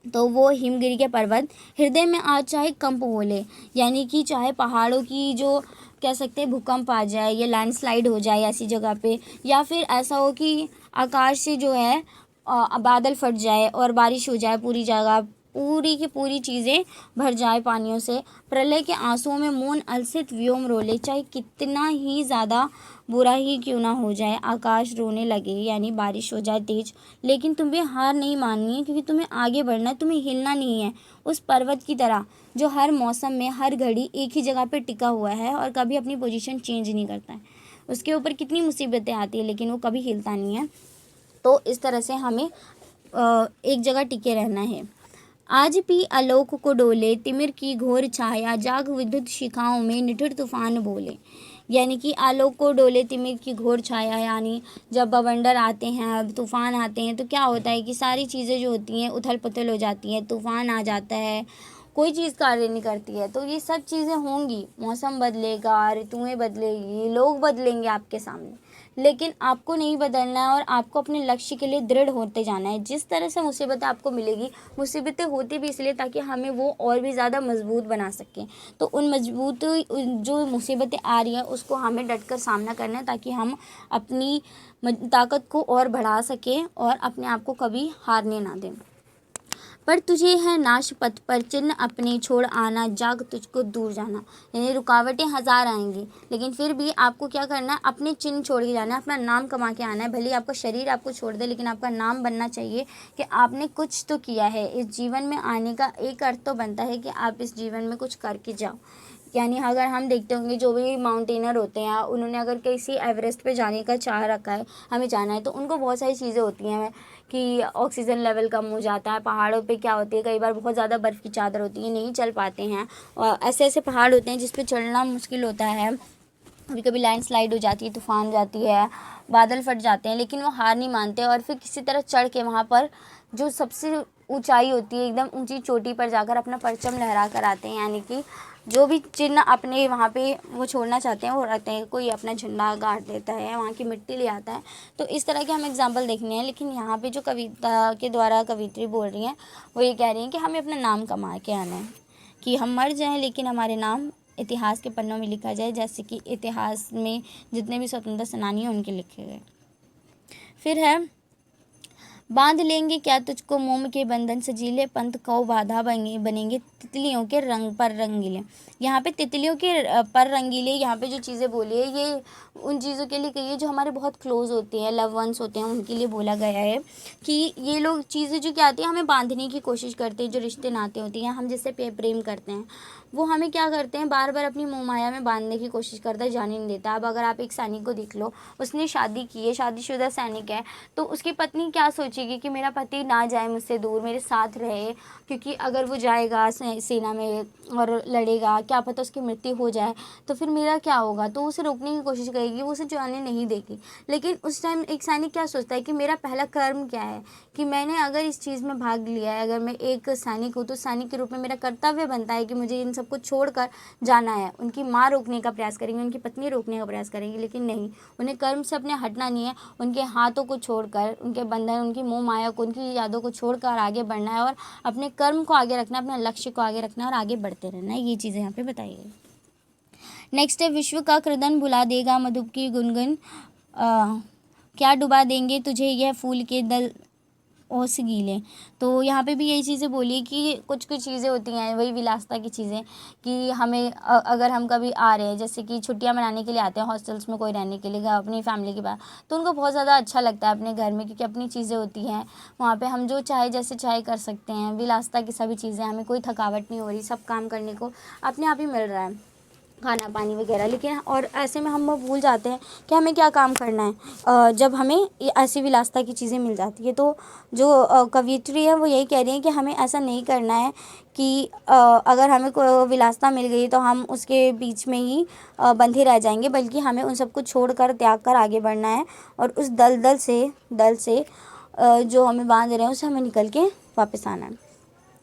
Speaker 1: तो वो हिमगिरी के पर्वत हृदय में आज चाहे कंप होले, यानी कि चाहे पहाड़ों की जो कह सकते हैं भूकंप आ जाए या लैंडस्लाइड हो जाए ऐसी जगह पे, या फिर ऐसा हो कि आकाश से जो है बादल फट जाए और बारिश हो जाए, पूरी जगह पूरी की पूरी चीज़ें भर जाए पानियों से। प्रलय के आंसुओं में मौन अलसित व्योम रोले, चाहे कितना ही ज़्यादा बुरा ही क्यों ना हो जाए, आकाश रोने लगे, यानी बारिश हो जाए तेज, लेकिन तुम्हें हार नहीं माननी है, क्योंकि तुम्हें आगे बढ़ना है, तुम्हें हिलना नहीं है। उस पर्वत की तरह जो हर मौसम में हर घड़ी एक ही जगह पे टिका हुआ है और कभी अपनी पोजीशन चेंज नहीं करता है। उसके ऊपर कितनी मुसीबतें आती है लेकिन वो कभी हिलता नहीं है। तो इस तरह से हमें एक जगह टिके रहना है। आज भी आलोक को डोले तिमिर की घोर छाया, जाग विद्युत शिखाओं में निठुर तूफान बोले। यानी कि आलोक को डोले तिमिर की घोर छाया, यानी जब बवंडर आते हैं, तूफान आते हैं, तो क्या होता है कि सारी चीज़ें जो होती हैं उथल पुथल हो जाती हैं, तूफान आ जाता है, कोई चीज़ कार्य नहीं करती है। तो ये सब चीज़ें होंगी, मौसम बदलेगा, ऋतुएं बदलेगी, लोग बदलेंगे आपके सामने, लेकिन आपको नहीं बदलना है और आपको अपने लक्ष्य के लिए दृढ़ होते जाना है। जिस तरह से मुसीबतें आपको मिलेगी, मुसीबतें होती भी इसलिए ताकि हमें वो और भी ज़्यादा मजबूत बना सकें। तो उन मजबूत जो मुसीबतें आ रही हैं उसको हमें डट कर सामना करना है, ताकि हम अपनी ताकत को और बढ़ा सकें और अपने आप को कभी हारने ना दें। पर तुझे है नाश पथ पर चिन्ह अपने छोड़ आना, जाग तुझको दूर जाना। यानी रुकावटें हज़ार आएंगी, लेकिन फिर भी आपको क्या करना है, अपने चिन्ह छोड़ के जाना है, अपना नाम कमा के आना है। भले ही आपका शरीर आपको छोड़ दे, लेकिन आपका नाम बनना चाहिए कि आपने कुछ तो किया है। इस जीवन में आने का एक अर्थ तो बनता है कि आप इस जीवन में कुछ करके जाओ। यानी अगर हम देखते होंगे जो भी माउंटेनर होते हैं, उन्होंने अगर किसी एवरेस्ट पे जाने का चाह रखा है, हमें जाना है, तो उनको बहुत सारी चीज़ें होती हैं कि ऑक्सीजन लेवल कम हो जाता है, पहाड़ों पे क्या होती है, कई बार बहुत ज़्यादा बर्फ़ की चादर होती है, नहीं चल पाते हैं, और ऐसे ऐसे पहाड़ होते हैं जिस पे चढ़ना मुश्किल होता है, कभी कभी लैंडस्लाइड हो जाती है, तूफान जाती है, बादल फट जाते हैं, लेकिन वो हार नहीं मानते और फिर किसी तरह चढ़ के वहाँ पर जो सबसे ऊंचाई होती है, एकदम ऊंची चोटी पर जाकर अपना परचम लहरा कर आते हैं। यानी कि जो भी चिन्ह अपने वहाँ पे वो छोड़ना चाहते हैं वो रहते हैं। कोई अपना झंडा गाड़ देता है, वहाँ की मिट्टी ले आता है। तो इस तरह के हम एग्जाम्पल देखने हैं। लेकिन यहाँ पे जो कविता के द्वारा कवित्री बोल रही हैं वो ये कह रही हैं कि हमें अपना नाम कमा के आना है, कि हम मर जाएं लेकिन हमारे नाम इतिहास के पन्नों में लिखा जाए, जैसे कि इतिहास में जितने भी स्वतंत्रता सेनानी हैं उनके लिखे गए। फिर है, बांध लेंगे क्या तुझको मोम के बंधन, सजीले पंथ को बाधा बनेंगे तितलियों के रंग पर रंगीले। यहाँ पे तितलियों के पर रंगीले, यहाँ पे जो चीज़ें बोली है ये उन चीज़ों के लिए कही है जो हमारे बहुत क्लोज होते हैं, लव वंस होते हैं, उनके लिए बोला गया है कि ये लोग चीज़ें जो क्या आती हैं हमें बांधने की कोशिश करते हैं। जो रिश्ते नाते होती हैं, हम जिससे प्रेम करते हैं, वो हमें क्या करते हैं, बार बार अपनी मोह माया में बांधने की कोशिश करता है, जाने नहीं देता। अब अगर आप एक सैनिक को देख लो, उसने शादी की है, शादीशुदा सैनिक है, तो उसकी पत्नी क्या सोचेगी कि मेरा पति ना जाए मुझसे दूर, मेरे साथ रहे, क्योंकि अगर वो जाएगा सेना में और लड़ेगा, क्या पता उसकी मृत्यु हो जाए, तो फिर मेरा क्या होगा। तो उसे रोकने की कोशिश करेगी, वो उसे जाने नहीं देगी। लेकिन उस टाइम एक सैनिक क्या सोचता है कि मेरा पहला कर्म क्या है, कि मैंने अगर इस चीज़ में भाग लिया है, अगर मैं एक सैनिक हूँ, तो सैनिक के रूप में मेरा कर्तव्य बनता है कि मुझे इन सबको छोड़कर जाना है। उनकी माँ रोकने का प्रयास करेंगी, उनकी पत्नी रोकने का प्रयास करेंगी, लेकिन नहीं, उन्हें कर्म से अपने हटना नहीं है। उनके हाथों को छोड़कर, उनके बंधन, उनकी मोह माया को, उनकी यादों को छोड़कर आगे बढ़ना है और अपने कर्म को आगे रखना है, अपने लक्ष्य को आगे रखना है और आगे बढ़ते रहना है। ये चीज़ें यहाँ पे बताई गई। नेक्स्ट है, विश्व का क्रदन भुला देगा मधुप की गुनगुन, क्या डुबा देंगे तुझे यह फूल के दल ओस गीले। तो यहाँ पे भी यही चीज़ें बोली कि कुछ कुछ चीज़ें होती हैं, वही विलासिता की चीज़ें, कि हमें अगर हम कभी आ रहे हैं, जैसे कि छुट्टियाँ मनाने के लिए आते हैं हॉस्टल्स में कोई रहने के लिए अपनी फैमिली के पास, तो उनको बहुत ज़्यादा अच्छा लगता है अपने घर में, क्योंकि अपनी चीज़ें होती हैं वहाँ पे, हम जो चाहे जैसे चाहे कर सकते हैं। विलासिता की सभी चीज़ें, हमें कोई थकावट नहीं हो रही, सब काम करने को अपने आप ही मिल रहा है, खाना पानी वगैरह। लेकिन और ऐसे में हम भूल जाते हैं कि हमें क्या काम करना है जब हमें ये ऐसी विलासिता की चीज़ें मिल जाती है। तो जो कवियत्री है वो यही कह रही है कि हमें ऐसा नहीं करना है कि अगर हमें कोई विलासिता मिल गई तो हम उसके बीच में ही बंधे रह जाएंगे, बल्कि हमें उन सबको छोड़कर, त्याग कर आगे बढ़ना है और उस दल से जो हमें बांध रहे हैं उससे हमें निकल के वापस आना है।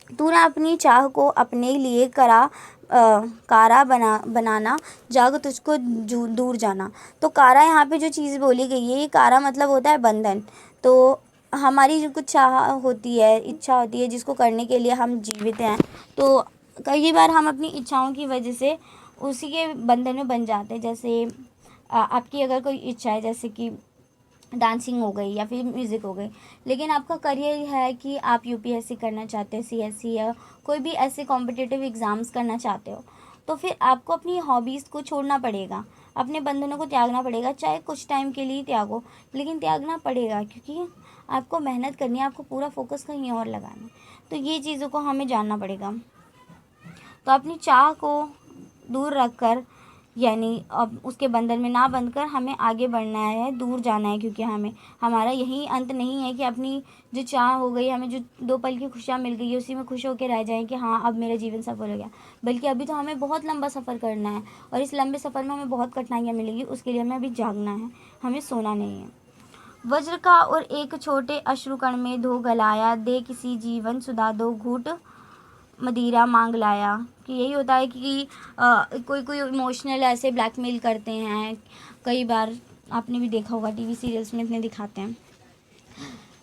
Speaker 1: तूने अपनी चाह को अपने लिए कारा बनाना, जाग तुझको दूर जाना। तो कारा, यहाँ पे जो चीज़ बोली गई है, ये कारा मतलब होता है बंधन। तो हमारी जो कुछ चाह होती है, इच्छा होती है, जिसको करने के लिए हम जीवित हैं, तो कई बार हम अपनी इच्छाओं की वजह से उसी के बंधन में बन जाते हैं। जैसे आपकी अगर कोई इच्छा है, जैसे कि डांसिंग हो गई या फिर म्यूज़िक हो गई, लेकिन आपका करियर है कि आप यूपीएससी करना चाहते हो, सीएससी या कोई भी ऐसे कॉम्पिटिटिव एग्ज़ाम्स करना चाहते हो, तो फिर आपको अपनी हॉबीज़ को छोड़ना पड़ेगा, अपने बंधनों को त्यागना पड़ेगा। चाहे कुछ टाइम के लिए त्यागो, लेकिन त्यागना पड़ेगा, क्योंकि आपको मेहनत करनी है, आपको पूरा फोकस कहीं और लगाना है। तो ये चीज़ों को हमें जानना पड़ेगा। तो अपनी चाह को दूर रख कर यानी अब उसके बंधन में ना बंधकर हमें आगे बढ़ना है, दूर जाना है, क्योंकि हमें हमारा यही अंत नहीं है कि अपनी जो चाह हो गई, हमें जो 2 पल की खुशियाँ मिल गई है उसी में खुश होकर रह जाएँ कि हाँ अब मेरा जीवन सफल हो गया। बल्कि अभी तो हमें बहुत लंबा सफ़र करना है और इस लंबे सफ़र में हमें बहुत कठिनाइयाँ मिलेंगी, उसके लिए हमें अभी जागना है, हमें सोना नहीं है। वज्र का और एक छोटे अश्रुकण में धो गलाया, दे किसी जीवन सुधा दो घूट मदिरा मांग लाया। कि यही होता है कि कोई कोई इमोशनल ऐसे ब्लैकमेल करते हैं, कई बार आपने भी देखा होगा टीवी सीरियल्स में इतने दिखाते हैं।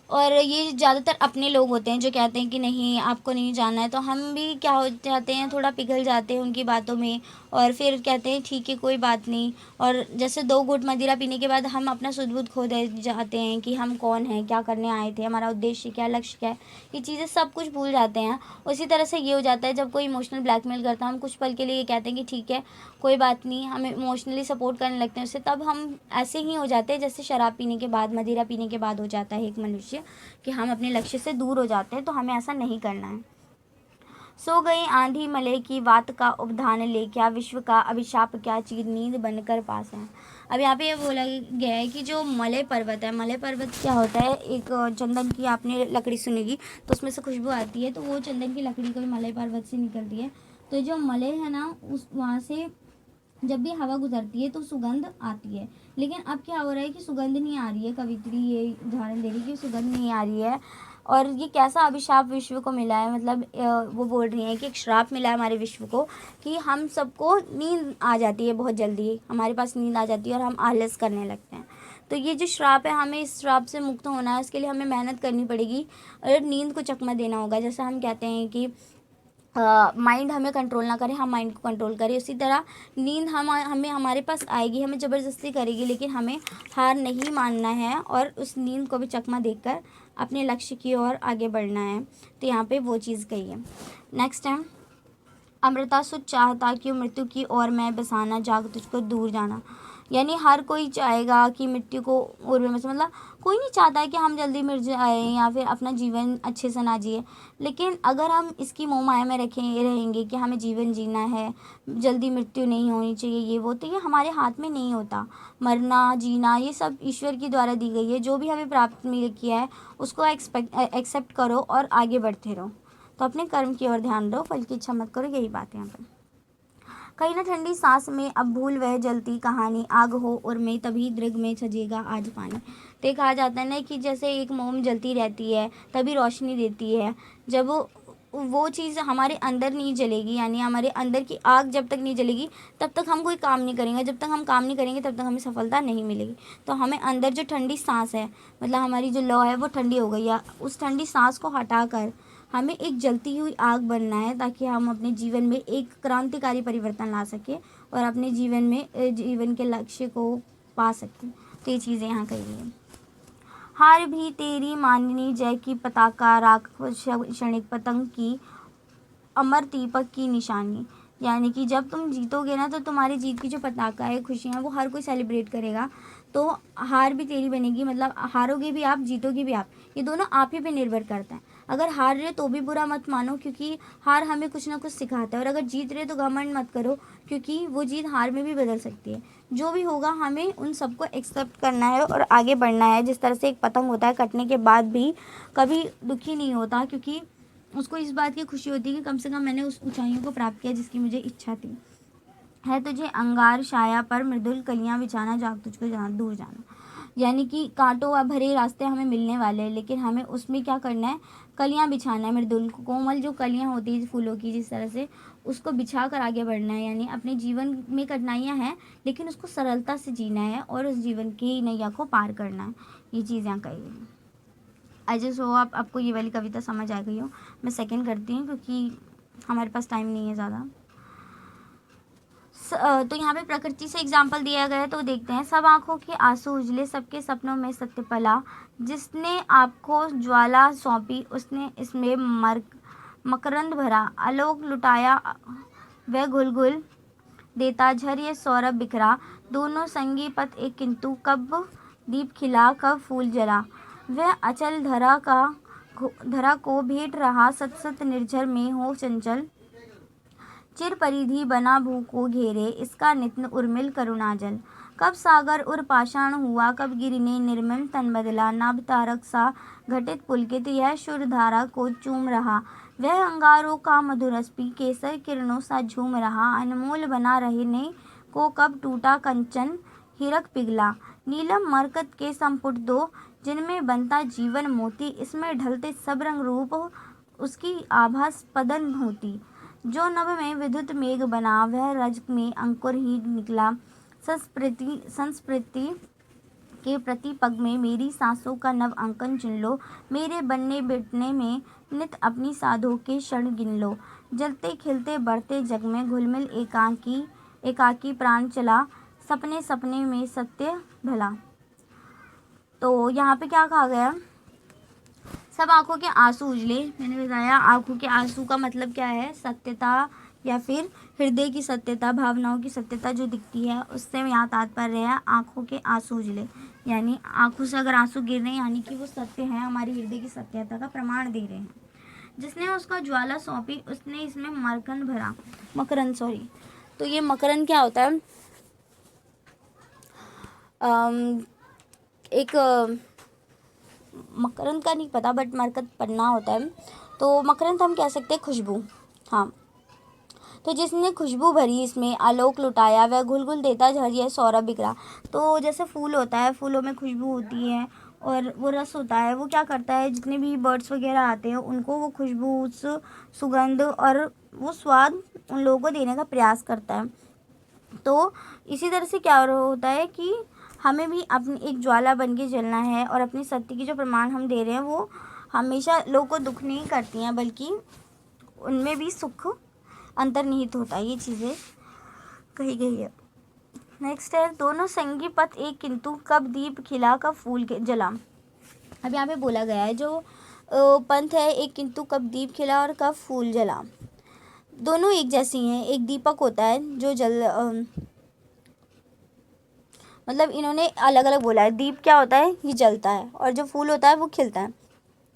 Speaker 1: और ये ज़्यादातर अपने लोग होते हैं जो कहते हैं कि नहीं आपको नहीं जाना है, तो हम भी क्या हो जाते हैं, थोड़ा पिघल जाते हैं उनकी बातों में और फिर कहते हैं ठीक है कोई बात नहीं। और जैसे 2 घूँट मदिरा पीने के बाद हम अपना सुध-बुध खो दे जाते हैं कि हम कौन हैं, क्या करने आए थे, हमारा उद्देश्य क्या, लक्ष्य क्या है, ये चीज़ें सब कुछ भूल जाते हैं। उसी तरह से ये हो जाता है जब कोई इमोशनल ब्लैकमेल करता है, हम कुछ पल के लिए ये कहते हैं कि ठीक है कोई बात नहीं, हम इमोशनली सपोर्ट करने लगते हैं उससे, तब हम ऐसे ही हो जाते हैं जैसे शराब पीने के बाद, मदिरा पीने के बाद हो जाता है एक मनुष्य, कि हम अपने लक्ष्य से दूर हो जाते हैं। तो हमें ऐसा नहीं करना है। सो गई आंधी मलय की वात का उपधान ले, क्या विश्व का अभिशाप क्या चीर नींद बनकर पास है। अब यहाँ पे ये बोला गया है कि जो मलय पर्वत है, मलय पर्वत क्या होता है, एक चंदन की आपने लकड़ी सुनेगी तो उसमें से खुशबू आती है, तो वो चंदन की लकड़ी कभी मलय पर्वत से निकलती है। तो जो मलय है ना, उस वहाँ से जब भी हवा गुजरती है तो सुगंध आती है। लेकिन अब क्या हो रहा है कि सुगंध नहीं आ रही है, कवित्री ये उदाहरण दे रही है कि सुगंध नहीं आ रही है। और ये कैसा अभिशाप विश्व को मिला है, मतलब वो बोल रही हैं कि एक श्राप मिला है हमारे विश्व को कि हम सबको नींद आ जाती है, बहुत जल्दी हमारे पास नींद आ जाती है और हम आलस करने लगते हैं। तो ये जो श्राप है, हमें इस श्राप से मुक्त होना है, उसके लिए हमें मेहनत करनी पड़ेगी और नींद को चकमा देना होगा। जैसे हम कहते हैं कि माइंड हमें कंट्रोल ना करे, हम माइंड को कंट्रोल करें, उसी तरह नींद हमें हमारे पास आएगी, हमें ज़बरदस्ती करेगी, लेकिन हमें हार नहीं मानना है और उस नींद को भी चकमा देकर अपने लक्ष्य की ओर आगे बढ़ना है। तो यहाँ पे वो चीज़ कही है। नेक्स्ट है, अमृता सुध चाहता कि मृत्यु की ओर मैं बसाना, जाग तुझको दूर जाना। यानी हर कोई चाहेगा कि मृत्यु को ओर में बसे, मतलब कोई नहीं चाहता है कि हम जल्दी मर जाए या फिर अपना जीवन अच्छे से ना जिए। लेकिन अगर हम इसकी मोह माया में रहेंगे कि हमें जीवन जीना है, जल्दी मृत्यु नहीं होनी चाहिए, ये वो, तो ये हमारे हाथ में नहीं होता। मरना जीना ये सब ईश्वर के द्वारा दी गई है, जो भी हमें प्राप्त मिल किया है उसको एक्सेप्ट करो और आगे बढ़ते रहो। तो अपने कर्म की ओर ध्यान दो, फल की इच्छा मत करो, यही बात है यहाँ पर। कहीं ना ठंडी सांस में अब भूल वह जलती कहानी, आग हो और मैं तभी दृग में सजेगा आज पानी। तो ये कहा जाता है ना कि जैसे एक मोम जलती रहती है तभी रोशनी देती है, जब वो चीज़ हमारे अंदर नहीं जलेगी, यानी हमारे अंदर की आग जब तक नहीं जलेगी तब तक हम कोई काम नहीं करेंगे, जब तक हम काम नहीं करेंगे तब तक हमें सफलता नहीं मिलेगी। तो हमें अंदर जो ठंडी सांस है, मतलब हमारी जो लौ है वो ठंडी हो गई है, उस ठंडी सांस को हटाकर हमें एक जलती हुई आग बनना है, ताकि हम अपने जीवन में एक क्रांतिकारी परिवर्तन ला सकें और अपने जीवन में जीवन के लक्ष्य को पा सकें। तो ये चीज़ें यहाँ कही हैं। हार भी तेरी माननी जय की पताका, राख क्षणिक पतंग की अमर दीपक की निशानी। यानी कि जब तुम जीतोगे ना तो तुम्हारी जीत की जो पताका है, खुशियाँ, वो हर कोई सेलिब्रेट करेगा। तो हार भी तेरी बनेगी, मतलब हारोगे भी आप, जीतोगे भी आप, ये दोनों आप ही पे निर्भर करता है। अगर हार रहे तो भी बुरा मत मानो, क्योंकि हार हमें कुछ ना कुछ सिखाता है, और अगर जीत रहे तो घमंड मत करो, क्योंकि वो जीत हार में भी बदल सकती है। जो भी होगा हमें उन सबको एक्सेप्ट करना है और आगे बढ़ना है। जिस तरह से एक पतंग होता है, कटने के बाद भी कभी दुखी नहीं होता, क्योंकि उसको इस बात की खुशी होती है कि कम से कम मैंने उस ऊंचाइयों को प्राप्त किया जिसकी मुझे इच्छा थी। है तुझे अंगार छाया पर मृदुल कलियां बिछाना, जाग तुझको दूर जाना। यानी कि कांटों भरे रास्ते हमें मिलने वाले हैं, लेकिन हमें उसमें क्या करना है, कलियां बिछाना है, मृदुल कोमल जो कलियां होती है फूलों की, जिस तरह से उसको बिछा कर आगे बढ़ना है। यानी अपने जीवन में कठिनाइयाँ हैं लेकिन उसको सरलता से जीना है और उस जीवन की नैया को पार करना है। ये चीज़ें कही हैं। आई जस्ट हो आपको ये वाली कविता समझ आ गई हो। मैं सेकंड करती हूँ क्योंकि हमारे पास टाइम नहीं है ज़्यादा। तो यहाँ पे प्रकृति से एग्जाम्पल दिया गया है, तो देखते हैं। सब आँखों के आंसू उजले, सबके सपनों में सत्य पला, जिसने आपको ज्वाला सौंपी उसने इसमें मकरंद भरा, आलोक लुटाया वह घुल देता, झर ये सौरभ बिखरा, दोनों संगी पथ एक किंतु, कब दीप खिला कब फूल जला, वह अचल धरा को भेंट रहा, सत सत निर्झर में हो चंचल, चिर परिधि बना भू को घेरे, इसका नित्य उर्मिल करुणाजल। कब सागर उर पाषाण हुआ, कब गिरि ने निर्मम तन बदला। नभ तारक सा घटित पुलकित, यह शुर धारा को चूम रहा। वह अंगारों का मधुरस पी, केसर किरणों सा झूम रहा। अनमोल बना रहने को कब टूटा कंचन हीरक पिघला। नीलम मरकत के संपुट दो, जिनमें बनता जीवन मोती। इसमें ढलते सब रंग रूप, उसकी आभा पदन होती। जो नभ में विद्युत मेघ बना, वह रज में अंकुर ही निकला। संस्कृति के प्रति पग में मेरी सांसों का नव अंकन चुन लो। मेरे बनने बिटने में नित अपनी साधों के क्षण गिन लो। जलते खिलते बढ़ते जग में घुलमिल एकाकी प्राण चला। सपने सपने में सत्य ढला। तो यहाँ पे क्या कहा गया, सब आंखों के आंसू उजले। मैंने बताया आंखों के आंसू का मतलब क्या है, सत्यता या फिर हृदय की सत्यता, भावनाओं की सत्यता जो दिखती है, उससे यहाँ तात्पर्य है आंखों के आंसू उजले। यानी आंखों से अगर आंसू गिर रहे हैं यानी कि वो सत्य है, हमारी हृदय की सत्यता का प्रमाण दे रहे हैं। जिसने उसका ज्वाला सौंपी, उसने इसमें मकरंद भरा। तो ये मकरंद क्या होता है, एक मकरंद का नहीं पता बट मरकत पन्ना होता है। तो मकरंद हम कह सकते हैं खुशबू। हाँ, तो जिसने खुशबू भरी इसमें आलोक लुटाया, वह घुल घुल देता झरिया सौरभ बिखरा। तो जैसे फूल होता है, फूलों में खुशबू होती है और वो रस होता है, वो क्या करता है, जितने भी बर्ड्स वगैरह आते हैं उनको वो खुशबू, उस सुगंध और वो स्वाद उन लोगों को देने का प्रयास करता है। तो इसी तरह से क्या होता है कि हमें भी अपनी एक ज्वाला बन के जलना है और अपनी सत्य की जो प्रमाण हम दे रहे हैं वो हमेशा लोगों को दुख नहीं करती हैं, बल्कि उनमें भी सुख अंतर्निहित होता है। ये चीज़ें कही गई है। नेक्स्ट है, दोनों संगी पथ एक किंतु, कब दीप खिला कब फूल जला। अब यहाँ पे बोला गया है जो पंथ है एक किंतु, कब दीप खिला और कब फूल जला। दोनों एक जैसी हैं। एक दीपक होता है जो मतलब इन्होंने अलग अलग बोला है। दीप क्या होता है, ये जलता है, और जो फूल होता है वो खिलता है।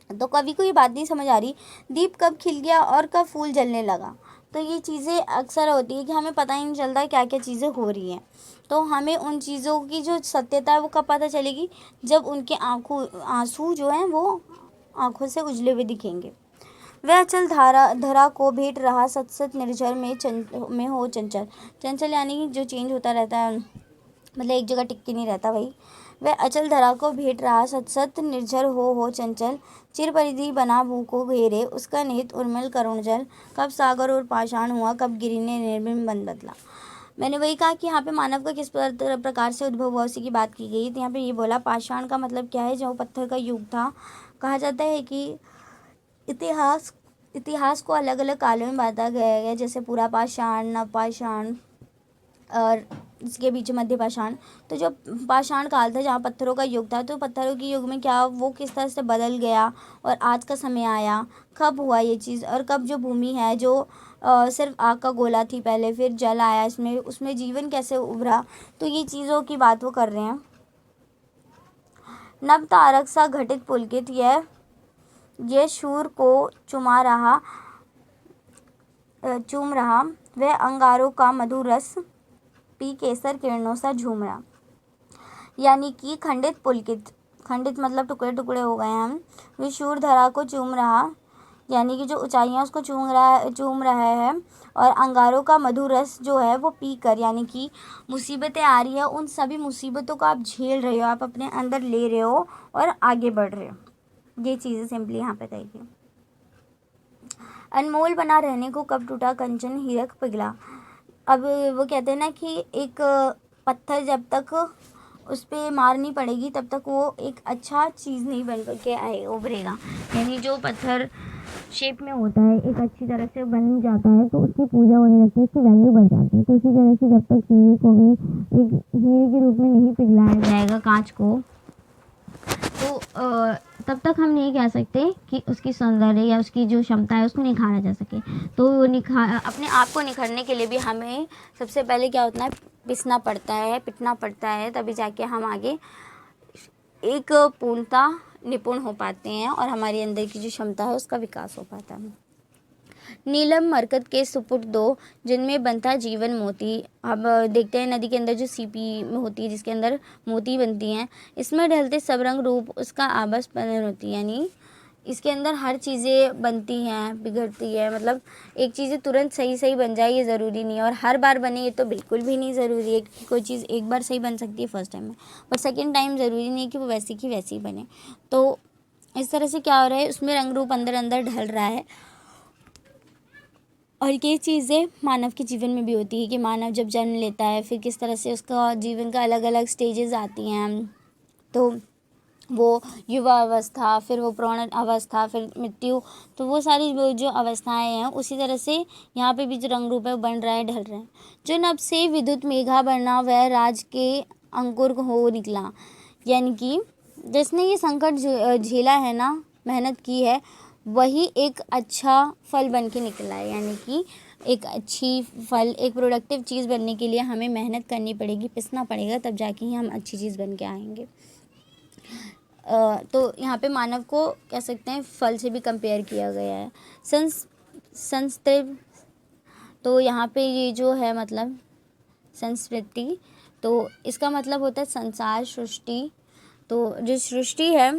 Speaker 1: तो कवि को ये बात नहीं समझ आ रही, दीप कब खिल गया और कब फूल जलने लगा। तो ये चीज़ें अक्सर होती है कि हमें पता ही नहीं चलता क्या क्या चीज़ें हो रही हैं। तो हमें उन चीज़ों की जो सत्यता है वो कब पता चलेगी, जब उनके आंसू जो हैं वो आँखों से उजले हुए दिखेंगे। वह अचल धरा को भेंट रहा, सत सत निर्झर में हो चंचल। चंचल यानी कि जो चेंज होता रहता है, मतलब एक जगह टिक के नहीं रहता भाई। वह अचल धरा को भेंट रहा, सत सत निर्झर हो चंचल। चिर परिधि बना भू को घेरे, उसका निहित उर्मिल करुण जल। कब सागर और पाषाण हुआ, कब गिरि ने निर्मम बन बदला। मैंने वही कहा कि यहाँ पे मानव का किस प्रकार से उद्भव हुआ उसी की बात की गई। तो यहाँ पे ये बोला पाषाण का मतलब क्या है, जो पत्थर का युग था। कहा जाता है कि इतिहास को अलग अलग कालों में बांटा गया है, जैसे पूरा पाषाण, नवपाषाण और इसके बीच मध्य पाषाण। तो जो पाषाण काल था जहाँ पत्थरों का युग था, तो पत्थरों के युग में क्या वो किस तरह से बदल गया और आज का समय आया, कब हुआ ये चीज़, और कब जो भूमि है जो सिर्फ आग का गोला थी पहले, फिर जल आया इसमें, उसमें जीवन कैसे उभरा। तो ये चीज़ों की बात वो कर रहे हैं। नभ तारक सा घटित पुलकित, यह शूर को चूम रहा। वह अंगारों का मधुर रस पी, केसर किरणों सा झूम रहा। यानी कि खंडित पुलकित, खंडित मतलब टुकड़े टुकड़े हो गए हम। विशूर धरा को चूम रहा, यानी कि जो ऊंचाइयाँ उसको चूम रहा है। और अंगारों का मधुर रस जो है वो पी कर, यानी कि मुसीबतें आ रही है, उन सभी मुसीबतों को आप झेल रहे हो, आप अपने अंदर ले रहे हो और आगे बढ़ रहे हो। ये चीज़ें सिंपली यहाँ पे कही गई। अनमोल बना रहने को कब टूटा कंचन हीरक पिघला। अब वो कहते हैं ना कि एक पत्थर जब तक उस पर मार नहीं पड़ेगी तब तक वो एक अच्छा चीज़ नहीं बन के उभरेगा। यानी जो पत्थर शेप में होता है एक अच्छी तरह से बन जाता है तो उसकी पूजा होने लगती है, उसकी वैल्यू बढ़ जाती है। तो इसी तरह से जब तक हीरे को भी एक हीरे के रूप में नहीं पिघलाया जाएगा कांच को, तो तब तक हम नहीं कह सकते कि उसकी सौंदर्य या उसकी जो क्षमता है उसको निखारा जा सके। तो अपने आप को निखारने के लिए भी हमें सबसे पहले क्या होता है, पिसना पड़ता है, तभी जाके हम आगे एक पूर्णता निपुण हो पाते हैं और हमारे अंदर की जो क्षमता है उसका विकास हो पाता है। नीलम मरकत के सुपुर्द दो, जिनमें बनता जीवन मोती। अब देखते हैं नदी के अंदर जो सीपी होती है जिसके अंदर मोती बनती हैं, इसमें ढलते सब रंग रूप उसका आबस बदन होती है। यानी इसके अंदर हर चीज़ें बनती हैं, बिगड़ती है, मतलब एक चीज़ें तुरंत सही सही बन जाए ये ज़रूरी नहीं है, और हर बार बने ये तो बिल्कुल भी नहीं ज़रूरी है कि कोई चीज़ एक बार सही बन सकती है फर्स्ट टाइम में, पर सेकंड टाइम ज़रूरी नहीं है कि वो वैसी की वैसी बने। तो इस तरह से क्या हो रहा है, उसमें रंग रूप अंदर अंदर ढल रहा है। और ये चीज़ें मानव के जीवन में भी होती है कि मानव जब जन्म लेता है फिर किस तरह से उसका जीवन का अलग अलग स्टेजेस आती हैं। तो वो युवा अवस्था, फिर वो प्रौढ़ अवस्था, फिर मृत्यु, तो वो सारी वो जो अवस्थाएं हैं उसी तरह से यहाँ पे भी जो रंग रूप है वो बन रहा है, ढल रहा है। जो नभ से विद्युत मेघा बनना वह राज के अंकुर हो निकला। यानी कि जिसने ये संकट झेला है ना, मेहनत की है, वही एक अच्छा फल बन के निकला है। यानी कि एक अच्छी फल, एक प्रोडक्टिव चीज़ बनने के लिए हमें मेहनत करनी पड़ेगी, पिसना पड़ेगा, तब जाके ही हम अच्छी चीज़ बन के आएंगे। तो यहाँ पे मानव को कह सकते हैं फल से भी कंपेयर किया गया है। संस्कृत, तो यहाँ पे ये जो है मतलब संस्कृति, तो इसका मतलब होता है संसार, सृष्टि। तो जो सृष्टि है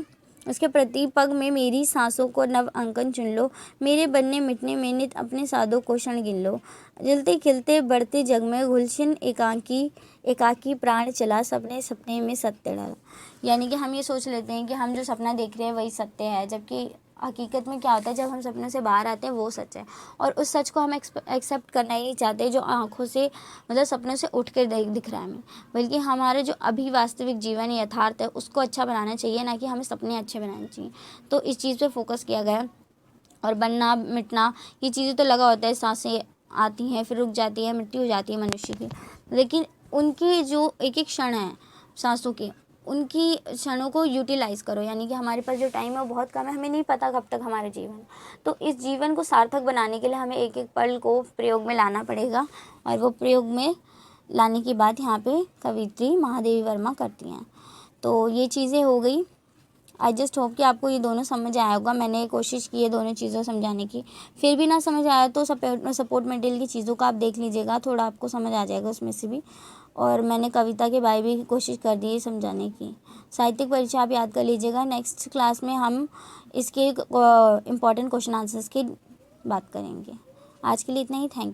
Speaker 1: उसके प्रति पग में मेरी सांसों को नव अंकन चुन लो, मेरे बनने मिटने में नित अपने सादों को क्षण गिन लो। जलते खिलते बढ़ते जग में गुलशन एकाकी प्राण चला, सपने सपने में सत्य डाला। यानी कि हम ये सोच लेते हैं कि हम जो सपना देख रहे हैं वही सत्य है, जबकि हकीकत में क्या होता है, जब हम सपने से बाहर आते हैं वो सच है, और उस सच को हम एक्सेप्ट करना ही नहीं चाहते जो आँखों से मतलब सपनों से उठ कर दिख रहा है हमें, बल्कि हमारे जो अभी वास्तविक जीवन यथार्थ है उसको अच्छा बनाना चाहिए, ना कि हमें सपने अच्छे बनाने चाहिए। तो इस चीज़ पे फोकस किया गया है। और बनना मिटना ये चीज़ें तो लगा होता है, सांसें आती हैं फिर रुक जाती है, मृत्यु हो जाती है मनुष्य की, लेकिन उनकी जो एक एक क्षण है सांसों की, उनकी क्षणों को यूटिलाइज़ करो। यानी कि हमारे पास जो टाइम है वो बहुत कम है, हमें नहीं पता कब तक हमारे जीवन, तो इस जीवन को सार्थक बनाने के लिए हमें एक एक पल को प्रयोग में लाना पड़ेगा, और वो प्रयोग में लाने की बात यहाँ पे कवित्री महादेवी वर्मा करती हैं। तो ये चीज़ें हो गई। आई जस्ट होप कि आपको ये दोनों समझ आया होगा। मैंने कोशिश की है दोनों चीज़ों समझाने की, फिर भी ना समझ आया तो सपोर्ट मटेरियल की चीज़ों का आप देख लीजिएगा, थोड़ा आपको समझ आ जाएगा उसमें से भी। और मैंने कविता के बारे भी कोशिश कर दी है समझाने की। साहित्यिक परिचय आप याद कर लीजिएगा, नेक्स्ट क्लास में हम इसके इम्पॉर्टेंट क्वेश्चन आंसर्स की बात करेंगे। आज के लिए इतना ही, थैंक यू।